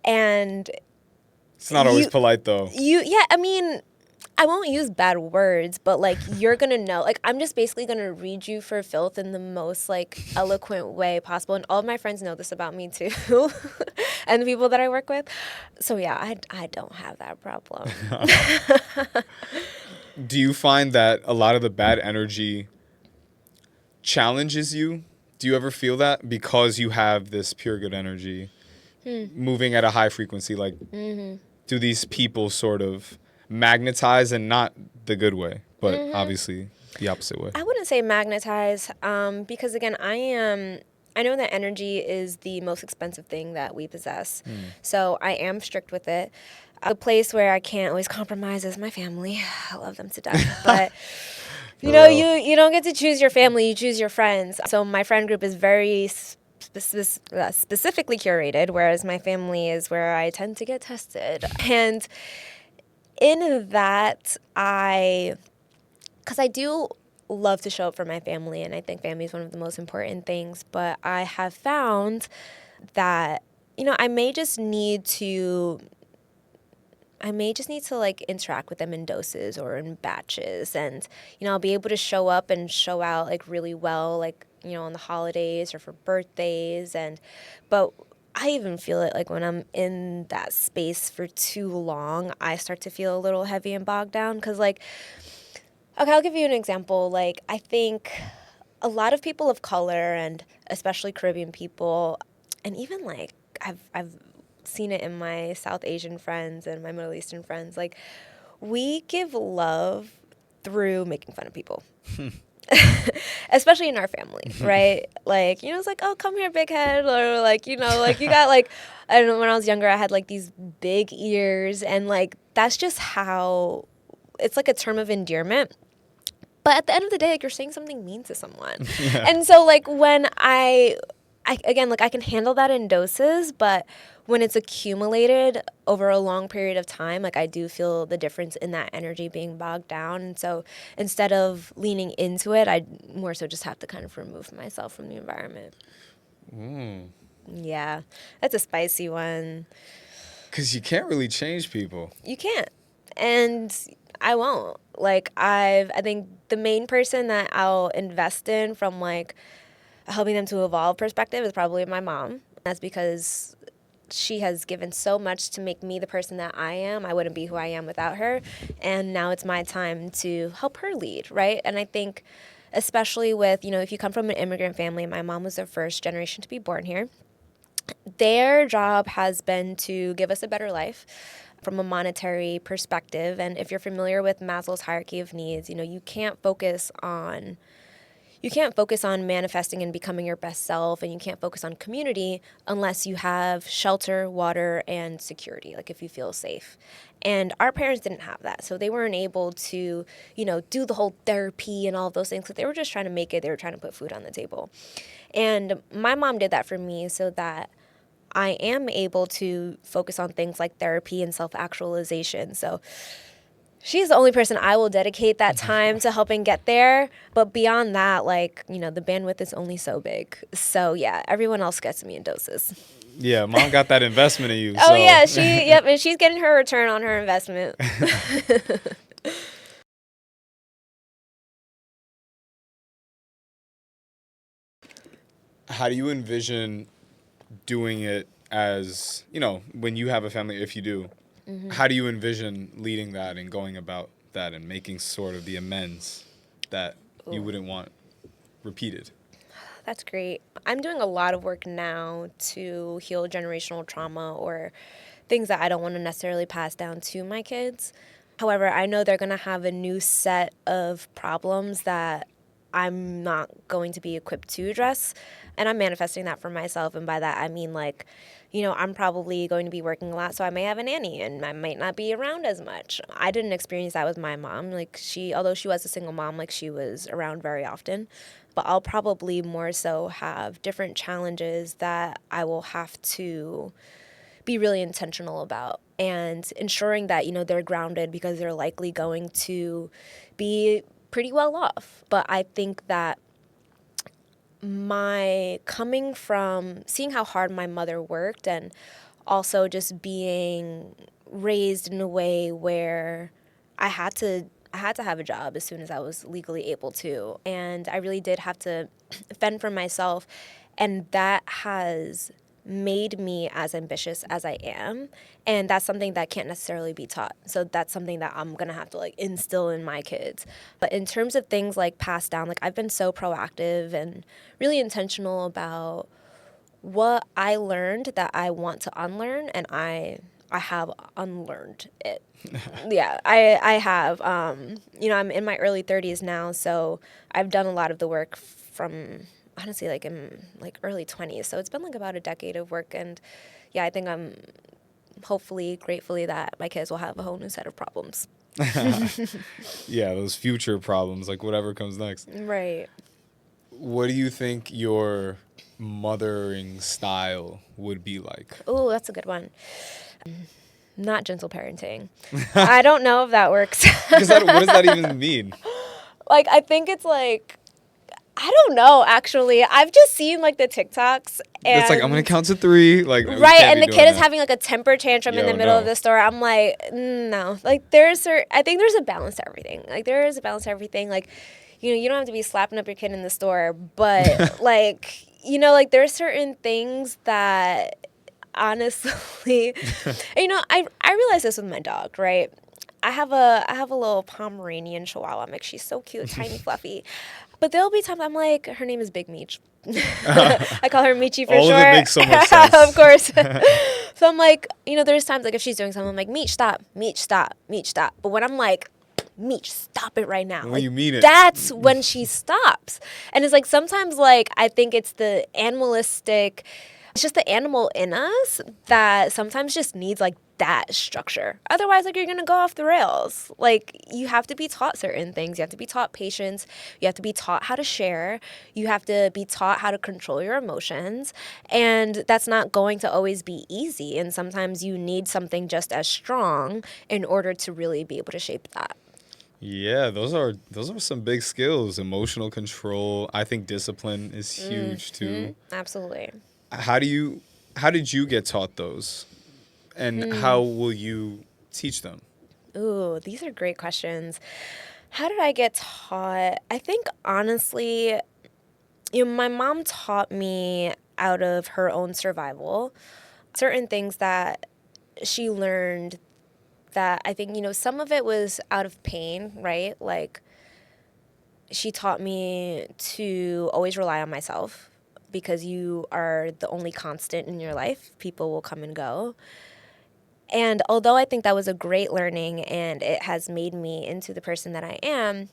[SPEAKER 2] And
[SPEAKER 1] It's not always polite, though.
[SPEAKER 2] I mean, I won't use bad words, but like you're going to know. Like I'm just basically going to read you for filth in the most like eloquent way possible. And all of my friends know this about me too. And the people that I work with. So yeah, I don't have that problem.
[SPEAKER 1] Do you find that a lot of the bad energy challenges you? Do you ever feel that because you have this pure good energy moving at a high frequency? Like, do these people sort of magnetize, and not the good way, but obviously the opposite way?
[SPEAKER 2] I wouldn't say magnetize, because again, I know that energy is the most expensive thing that we possess. So I am strict with it. A place where I can't always compromise is my family. I love them to death, but you don't get to choose your family, you choose your friends. So my friend group is very specifically curated, whereas my family is where I tend to get tested. And in that, because I do love to show up for my family, and I think family is one of the most important things, but I have found that, I may just need to like interact with them in doses or in batches, and I'll be able to show up and show out like really well, like on the holidays or for birthdays, but I even feel it like when I'm in that space for too long, I start to feel a little heavy and bogged down. Because like, okay, I'll give you an example. Like I think a lot of people of color, and especially Caribbean people, and even like I've seen it in my South Asian friends and my Middle Eastern friends, like we give love through making fun of people. Especially in our family, right? Like, it's like, oh, come here, big head, or like, like you got like, I don't know, when I was younger, I had like these big ears, and like that's just how it's like a term of endearment. But at the end of the day, like you're saying something mean to someone.
[SPEAKER 1] Yeah.
[SPEAKER 2] And so like when I again, like I can handle that in doses, but when it's accumulated over a long period of time, like I do feel the difference in that energy being bogged down. And so instead of leaning into it, I more so just have to kind of remove myself from the environment. Yeah, that's a spicy one.
[SPEAKER 1] Because you can't really change people.
[SPEAKER 2] You can't. And I won't. Like I think the main person that I'll invest in from like helping them to evolve perspective is probably my mom. That's because she has given so much to make me the person that I am. I wouldn't be who I am without her. And now it's my time to help her lead, right? And I think especially with, if you come from an immigrant family, my mom was the first generation to be born here. Their job has been to give us a better life from a monetary perspective. And if you're familiar with Maslow's hierarchy of needs, you can't focus on you can't focus on manifesting and becoming your best self, and you can't focus on community unless you have shelter, water, and security, like if you feel safe. And our parents didn't have that. So they weren't able to, do the whole therapy and all of those things. So they were just trying to make it. They were trying to put food on the table. And my mom did that for me so that I am able to focus on things like therapy and self-actualization. So she's the only person I will dedicate that time to helping get there. But beyond that, the bandwidth is only so big. So yeah, everyone else gets me in doses.
[SPEAKER 1] Yeah, mom got that investment in you.
[SPEAKER 2] Oh
[SPEAKER 1] so.
[SPEAKER 2] yeah, and she's getting her return on her investment.
[SPEAKER 1] How do you envision doing it as, when you have a family, if you do, how do you envision leading that and going about that and making sort of the amends that you wouldn't want repeated?
[SPEAKER 2] That's great. I'm doing a lot of work now to heal generational trauma or things that I don't want to necessarily pass down to my kids. However, I know they're going to have a new set of problems that I'm not going to be equipped to address. And I'm manifesting that for myself. And by that, I mean, I'm probably going to be working a lot, so I may have a nanny and I might not be around as much. I didn't experience that with my mom. Although she was a single mom, she was around very often. But I'll probably more so have different challenges that I will have to be really intentional about, and ensuring that, they're grounded because they're likely going to be pretty well off. But I think that my coming from seeing how hard my mother worked, and also just being raised in a way where I had to have a job as soon as I was legally able to, and I really did have to fend for myself, and that has made me as ambitious as I am, and that's something that can't necessarily be taught. So that's something that I'm gonna have to instill in my kids. But in terms of things passed down, I've been so proactive and really intentional about what I learned that I want to unlearn, and I have unlearned it. Yeah, I have. I'm in my early 30s now, so I've done a lot of the work from honestly in early 20s. So it's been about a decade of work, and yeah, I think I'm hopefully, gratefully that my kids will have a whole new set of problems.
[SPEAKER 1] Yeah, those future problems, whatever comes next.
[SPEAKER 2] Right.
[SPEAKER 1] What do you think your mothering style would be like?
[SPEAKER 2] Oh, that's a good one. Not gentle parenting. I don't know if that works.
[SPEAKER 1] What does that even mean?
[SPEAKER 2] I think it's I don't know, actually. I've just seen the TikToks, and
[SPEAKER 1] It's I'm gonna count to 3.
[SPEAKER 2] Right, and the kid is having a temper tantrum in the middle of the store. I'm no. I think there's a balance to everything. There is a balance to everything. You don't have to be slapping up your kid in the store, but there's certain things that honestly, I realize this with my dog, right? I have a little Pomeranian Chihuahua mix. She's so cute, tiny, fluffy. But there'll be times I'm her name is Big Meech. I call her Meechy for
[SPEAKER 1] All
[SPEAKER 2] short.
[SPEAKER 1] All of it makes so much sense.
[SPEAKER 2] Of course. So I'm there's times if she's doing something, I'm Meech, stop, Meech, stop, Meech, stop. But when I'm Meech, stop it right now.
[SPEAKER 1] When you mean it.
[SPEAKER 2] That's when she stops. And it's sometimes I think it's the animalistic, it's just the animal in us that sometimes just needs that structure. Otherwise, you're going to go off the rails. You have to be taught certain things. You have to be taught patience. You have to be taught how to share. You have to be taught how to control your emotions. And that's not going to always be easy. And sometimes you need something just as strong in order to really be able to shape that.
[SPEAKER 1] Yeah, those are some big skills. Emotional control. I think discipline is huge too.
[SPEAKER 2] Absolutely.
[SPEAKER 1] How did you get taught those? And how will you teach them?
[SPEAKER 2] Ooh, these are great questions. How did I get taught? I think honestly, my mom taught me out of her own survival certain things that she learned that I think, some of it was out of pain, right? She taught me to always rely on myself because you are the only constant in your life. People will come and go. And although I think that was a great learning and it has made me into the person that I am,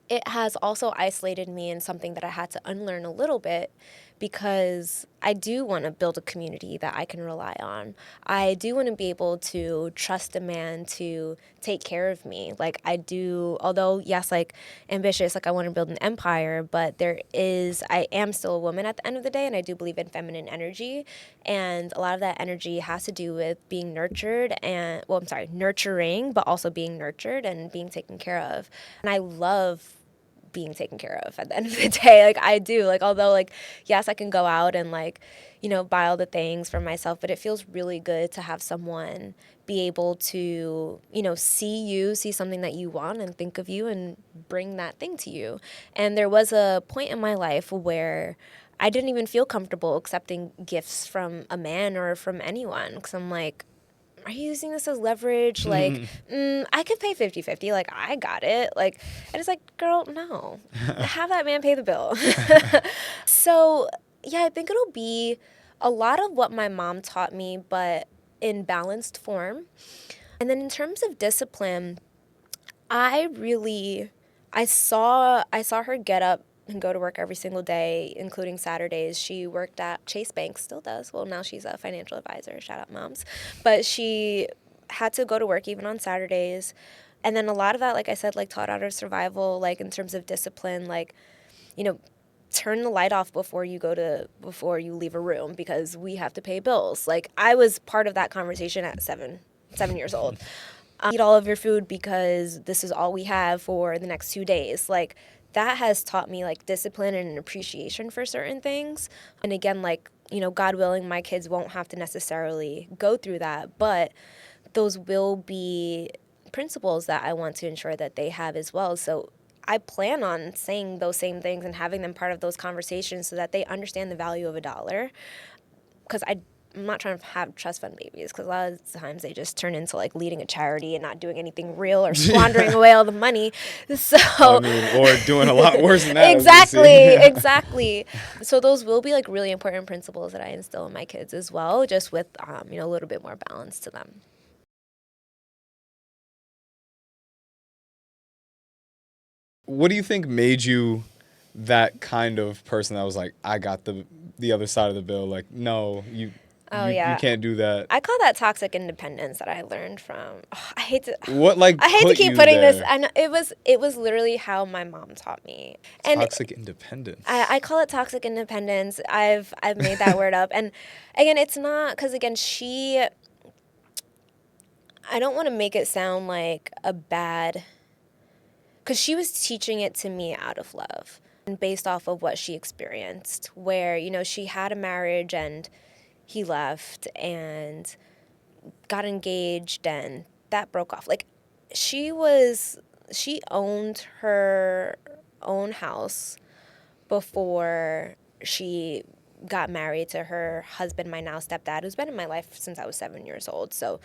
[SPEAKER 2] it has also isolated me in something that I had to unlearn a little bit, because I do want to build a community that I can rely on. I do want to be able to trust a man to take care of me. Like I do, although yes, like ambitious, like I want to build an empire, but I am still a woman at the end of the day, and I do believe in feminine energy. And a lot of that energy has to do with being nurtured and, well, I'm sorry, nurturing, but also being nurtured and being taken care of. And I love being taken care of at the end of the day. Like I do, like, although like, yes, I can go out and like, buy all the things for myself, but it feels really good to have someone be able to, see something that you want and think of you and bring that thing to you. And there was a point in my life where I didn't even feel comfortable accepting gifts from a man or from anyone, because I'm like, are you using this as leverage? Like, I could pay 50-50. Like, I got it. Like, and it's like, girl, no. Have that man pay the bill. So, yeah, I think it'll be a lot of what my mom taught me, but in balanced form. And then in terms of discipline, I really, I saw her get up and go to work every single day, including Saturdays. She worked at Chase Bank, still does. Well, now she's a financial advisor. Shout out moms. But she had to go to work even on Saturdays. And then a lot of that, like I said, like taught out her survival, like in terms of discipline, like, you know, turn the light off before you leave a room, because we have to pay bills. Like I was part of that conversation at 7 years old. Eat all of your food because this is all we have for the next 2 days. Like that has taught me like discipline and an appreciation for certain things. And again, like, God willing, my kids won't have to necessarily go through that, but those will be principles that I want to ensure that they have as well. So I plan on saying those same things and having them part of those conversations so that they understand the value of a dollar. Because I'm not trying to have trust fund babies, because a lot of times they just turn into like leading a charity and not doing anything real or squandering away all the money. So
[SPEAKER 1] I mean, or doing a lot worse than that.
[SPEAKER 2] exactly. So those will be like really important principles that I instill in my kids as well, just with a little bit more balance to them.
[SPEAKER 1] What do you think made you that kind of person that was like, I got the other side of the bill? Like, no,
[SPEAKER 2] Oh
[SPEAKER 1] you
[SPEAKER 2] yeah,
[SPEAKER 1] can't do that.
[SPEAKER 2] I call that toxic independence that I learned from. I hate to.
[SPEAKER 1] What like
[SPEAKER 2] I hate to
[SPEAKER 1] put
[SPEAKER 2] keep
[SPEAKER 1] you
[SPEAKER 2] putting this.
[SPEAKER 1] there?
[SPEAKER 2] I know it was literally how my mom taught me, and
[SPEAKER 1] Toxic independence.
[SPEAKER 2] I call it toxic independence. I've made that word up, and again, it's not, because again, I don't want to make it sound like a bad, because she was teaching it to me out of love and based off of what she experienced, where she had a marriage and he left and got engaged and that broke off. Like she owned her own house before she got married to her husband, my now stepdad, who's been in my life since I was 7 years old. So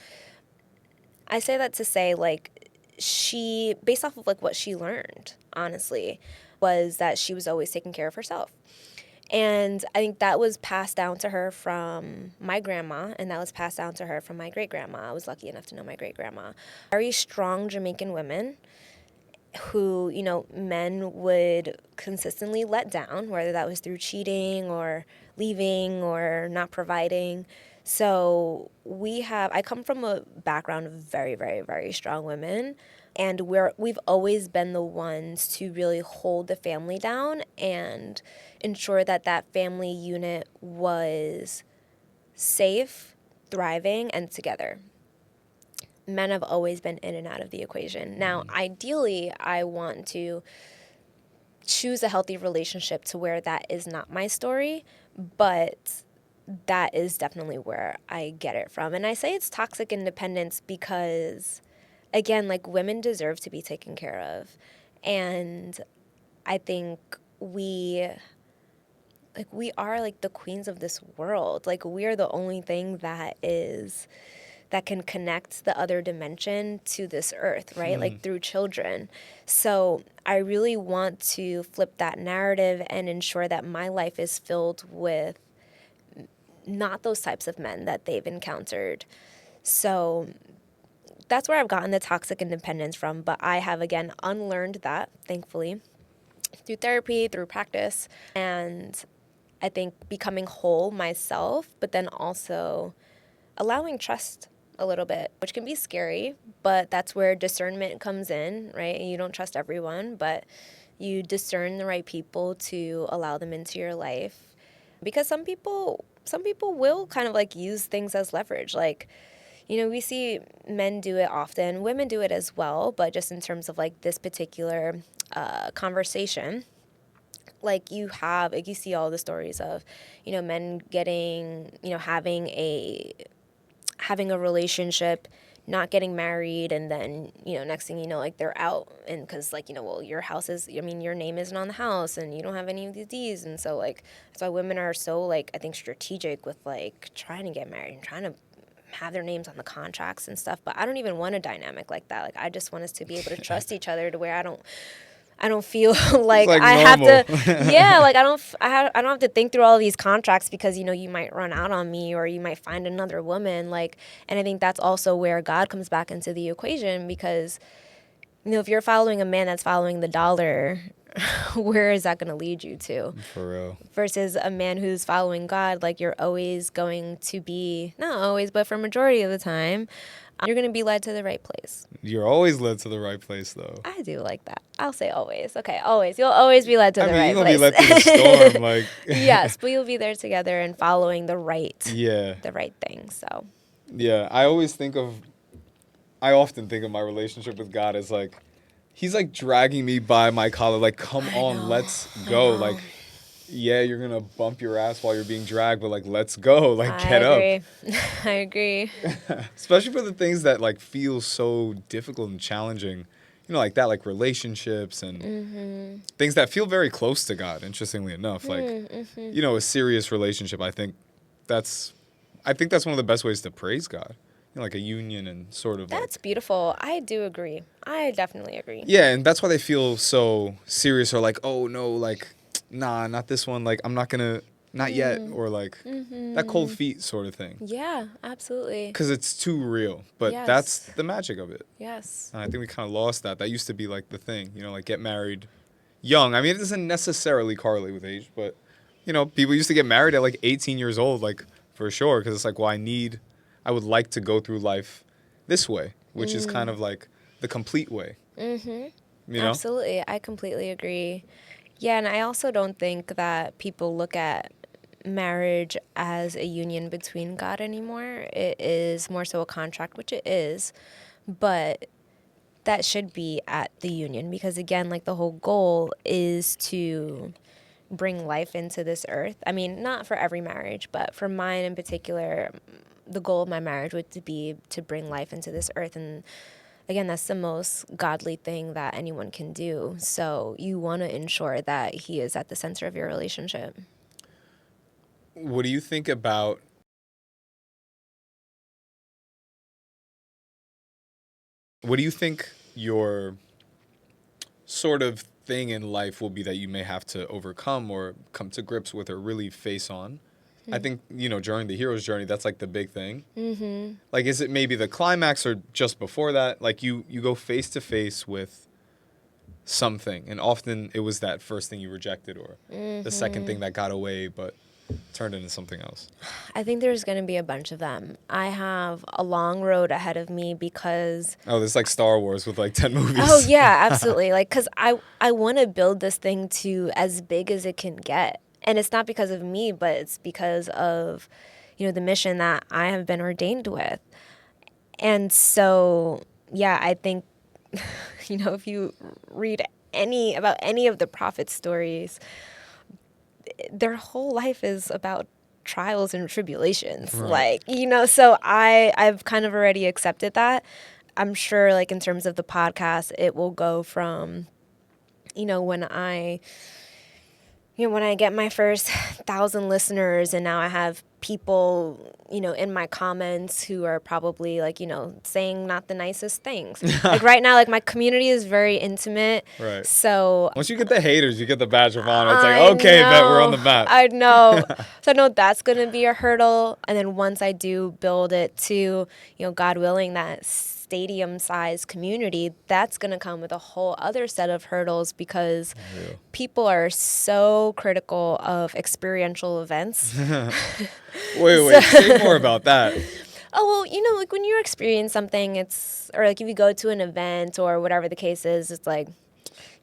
[SPEAKER 2] I say that to say, like, she, based off of like what she learned, honestly, was that she was always taking care of herself. And I think that was passed down to her from my grandma, and that was passed down to her from my great grandma. I was lucky enough to know my great grandma. Very strong Jamaican women who, men would consistently let down, whether that was through cheating or leaving or not providing. So I come from a background of very, very, very strong women, and we've always been the ones to really hold the family down and ensure that that family unit was safe, thriving, and together. Men have always been in and out of the equation. Now, ideally, I want to choose a healthy relationship to where that is not my story, but that is definitely where I get it from. And I say it's toxic independence because, again, like women deserve to be taken care of. And I think we are like the queens of this world. Like we are the only thing that can connect the other dimension to this earth, right? Like through children. So I really want to flip that narrative and ensure that my life is filled with not those types of men that they've encountered. So that's where I've gotten the toxic independence from. But I have, again, unlearned that, thankfully, through therapy, through practice, and I think becoming whole myself, but then also allowing trust a little bit, which can be scary, but that's where discernment comes in, right? You don't trust everyone, but you discern the right people to allow them into your life. Because some people will kind of like use things as leverage. Like, you know, we see men do it often, women do it as well, but just in terms of like this particular conversation, like you see all the stories of, you know, men getting, you know, having a relationship, not getting married, and then, you know, next thing you know, like they're out, and because like, you know, well, your house is, I mean, your name isn't on the house and you don't have any of these, and so like that's why women are so like, I think, strategic with like trying to get married and trying to have their names on the contracts and stuff. But I don't even want a dynamic like that. Like I just want us to be able to trust each other to where I don't feel like I
[SPEAKER 1] normal.
[SPEAKER 2] have to, yeah, like I don't have to think through all of these contracts because, you know, you might run out on me or you might find another woman. Like, and I think that's also where God comes back into the equation because, you know, if you're following a man that's following the dollar, where is that going to lead you to?
[SPEAKER 1] For real.
[SPEAKER 2] Versus a man who's following God, like you're always going to be, not always, but for majority of the time, you're going to be led to the right place.
[SPEAKER 1] You're always led to the right place, though.
[SPEAKER 2] I do like that. I'll say always. Okay, always. You'll always be led to the right
[SPEAKER 1] you're
[SPEAKER 2] place.
[SPEAKER 1] You're going to be led through the storm, like.
[SPEAKER 2] Yes, but you'll be there together and following the right thing, so.
[SPEAKER 1] Yeah, I often think of my relationship with God as like, he's like dragging me by my collar, like, come on, let's go. Like, yeah, you're going to bump your ass while you're being dragged, but like, let's go. Like, get up.
[SPEAKER 2] I agree.
[SPEAKER 1] Especially for the things that like feel so difficult and challenging, you know, like that, like relationships and things that feel very close to God, interestingly enough. Like, you know, a serious relationship, I think that's one of the best ways to praise God. You know, like a union and sort of
[SPEAKER 2] That's beautiful. I do agree. I definitely agree.
[SPEAKER 1] Yeah, and that's why they feel so serious or like, oh no, like, nah, not this one. Like, I'm not gonna, not yet. Or like that cold feet sort of thing.
[SPEAKER 2] Yeah, absolutely.
[SPEAKER 1] Because it's too real. But that's the magic of it.
[SPEAKER 2] Yes.
[SPEAKER 1] And I think we kind of lost that. That used to be like the thing, you know, like get married young. I mean, it doesn't necessarily correlate with age, but, you know, people used to get married at like 18 years old, like for sure. Because it's like, well, I would like to go through life this way, which is kind of like the complete way. You know?
[SPEAKER 2] Absolutely. I completely agree. Yeah, and I also don't think that people look at marriage as a union between God anymore. It is more so a contract, which it is, but that should be at the union because, again, like the whole goal is to bring life into this earth. I mean, not for every marriage, but for mine in particular, the goal of my marriage would be to bring life into this earth. And again, that's the most godly thing that anyone can do. So you want to ensure that he is at the center of your relationship.
[SPEAKER 1] What do you think about your sort of thing in life will be that you may have to overcome or come to grips with or really face on? I think, you know, during the hero's journey, that's like the big thing. Like, is it maybe the climax or just before that? Like, you go face to face with something, and often it was that first thing you rejected or the second thing that got away but turned into something else.
[SPEAKER 2] I think there's going to be a bunch of them. I have a long road ahead of me because...
[SPEAKER 1] Oh, there's like Star Wars with like 10 movies.
[SPEAKER 2] Oh, yeah, absolutely. Like, because I want to build this thing to as big as it can get. And it's not because of me, but it's because of, you know, the mission that I have been ordained with. And so, yeah, I think, you know, if you read about any of the prophet stories, their whole life is about trials and tribulations.
[SPEAKER 1] Right.
[SPEAKER 2] Like, you know, so I've kind of already accepted that. I'm sure, like, in terms of the podcast, it will go from, you know, when I get my first 1,000 listeners and now I have people, you know, in my comments who are probably like, you know, saying not the nicest things. Like right now, like my community is very intimate.
[SPEAKER 1] Right.
[SPEAKER 2] So
[SPEAKER 1] once you get the haters, you get the badge of honor. It's like, okay, bet we're on the map.
[SPEAKER 2] I know. So I know that's going to be a hurdle. And then once I do build it to, you know, God willing, that stadium-sized community, that's going to come with a whole other set of hurdles because people are so critical of experiential events.
[SPEAKER 1] Wait, say more about that.
[SPEAKER 2] Oh, well, you know, like when you experience something, or like if you go to an event or whatever the case is, it's like,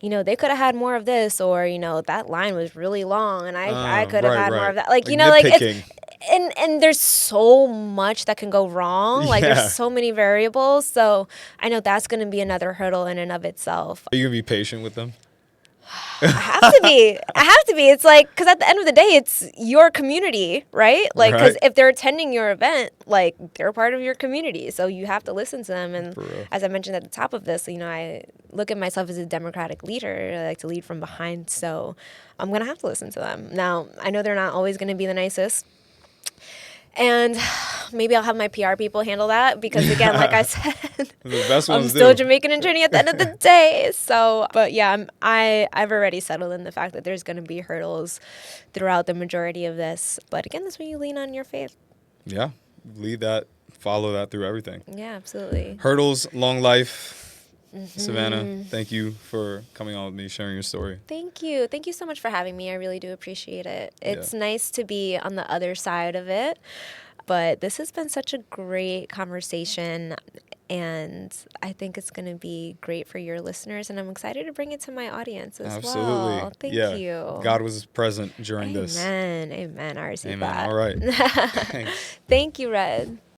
[SPEAKER 2] you know, they could have had more of this, or, you know, that line was really long and I could have had more of that. Like, you know, like it's, and there's so much that can go wrong. Like there's so many variables. So I know that's going to be another hurdle in and of itself.
[SPEAKER 1] Are you going to be patient with them?
[SPEAKER 2] I have to be. It's like, because at the end of the day, it's your community, right? Like, because if they're attending your event, like, they're part of your community. So you have to listen to them. And as I mentioned at the top of this, you know, I look at myself as a democratic leader. I like to lead from behind. So I'm going to have to listen to them. Now, I know they're not always going to be the nicest. And maybe I'll have my PR people handle that because, again, like I said, I'm still Jamaican and Trini at the end of the day. So, but yeah, I've already settled in the fact that there's going to be hurdles throughout the majority of this. But again, that's when you lean on your faith.
[SPEAKER 1] Yeah, follow that through everything.
[SPEAKER 2] Yeah, absolutely.
[SPEAKER 1] Hurdles, long life. Savannah, thank you for coming on with me, sharing your story.
[SPEAKER 2] Thank you. Thank you so much for having me. I really do appreciate it. It's nice to be on the other side of it. But this has been such a great conversation, and I think it's going to be great for your listeners, and I'm excited to bring it to my audience as well. Thank you.
[SPEAKER 1] God was present during this.
[SPEAKER 2] Amen. I receive that.
[SPEAKER 1] All right.
[SPEAKER 2] Thank you, Red.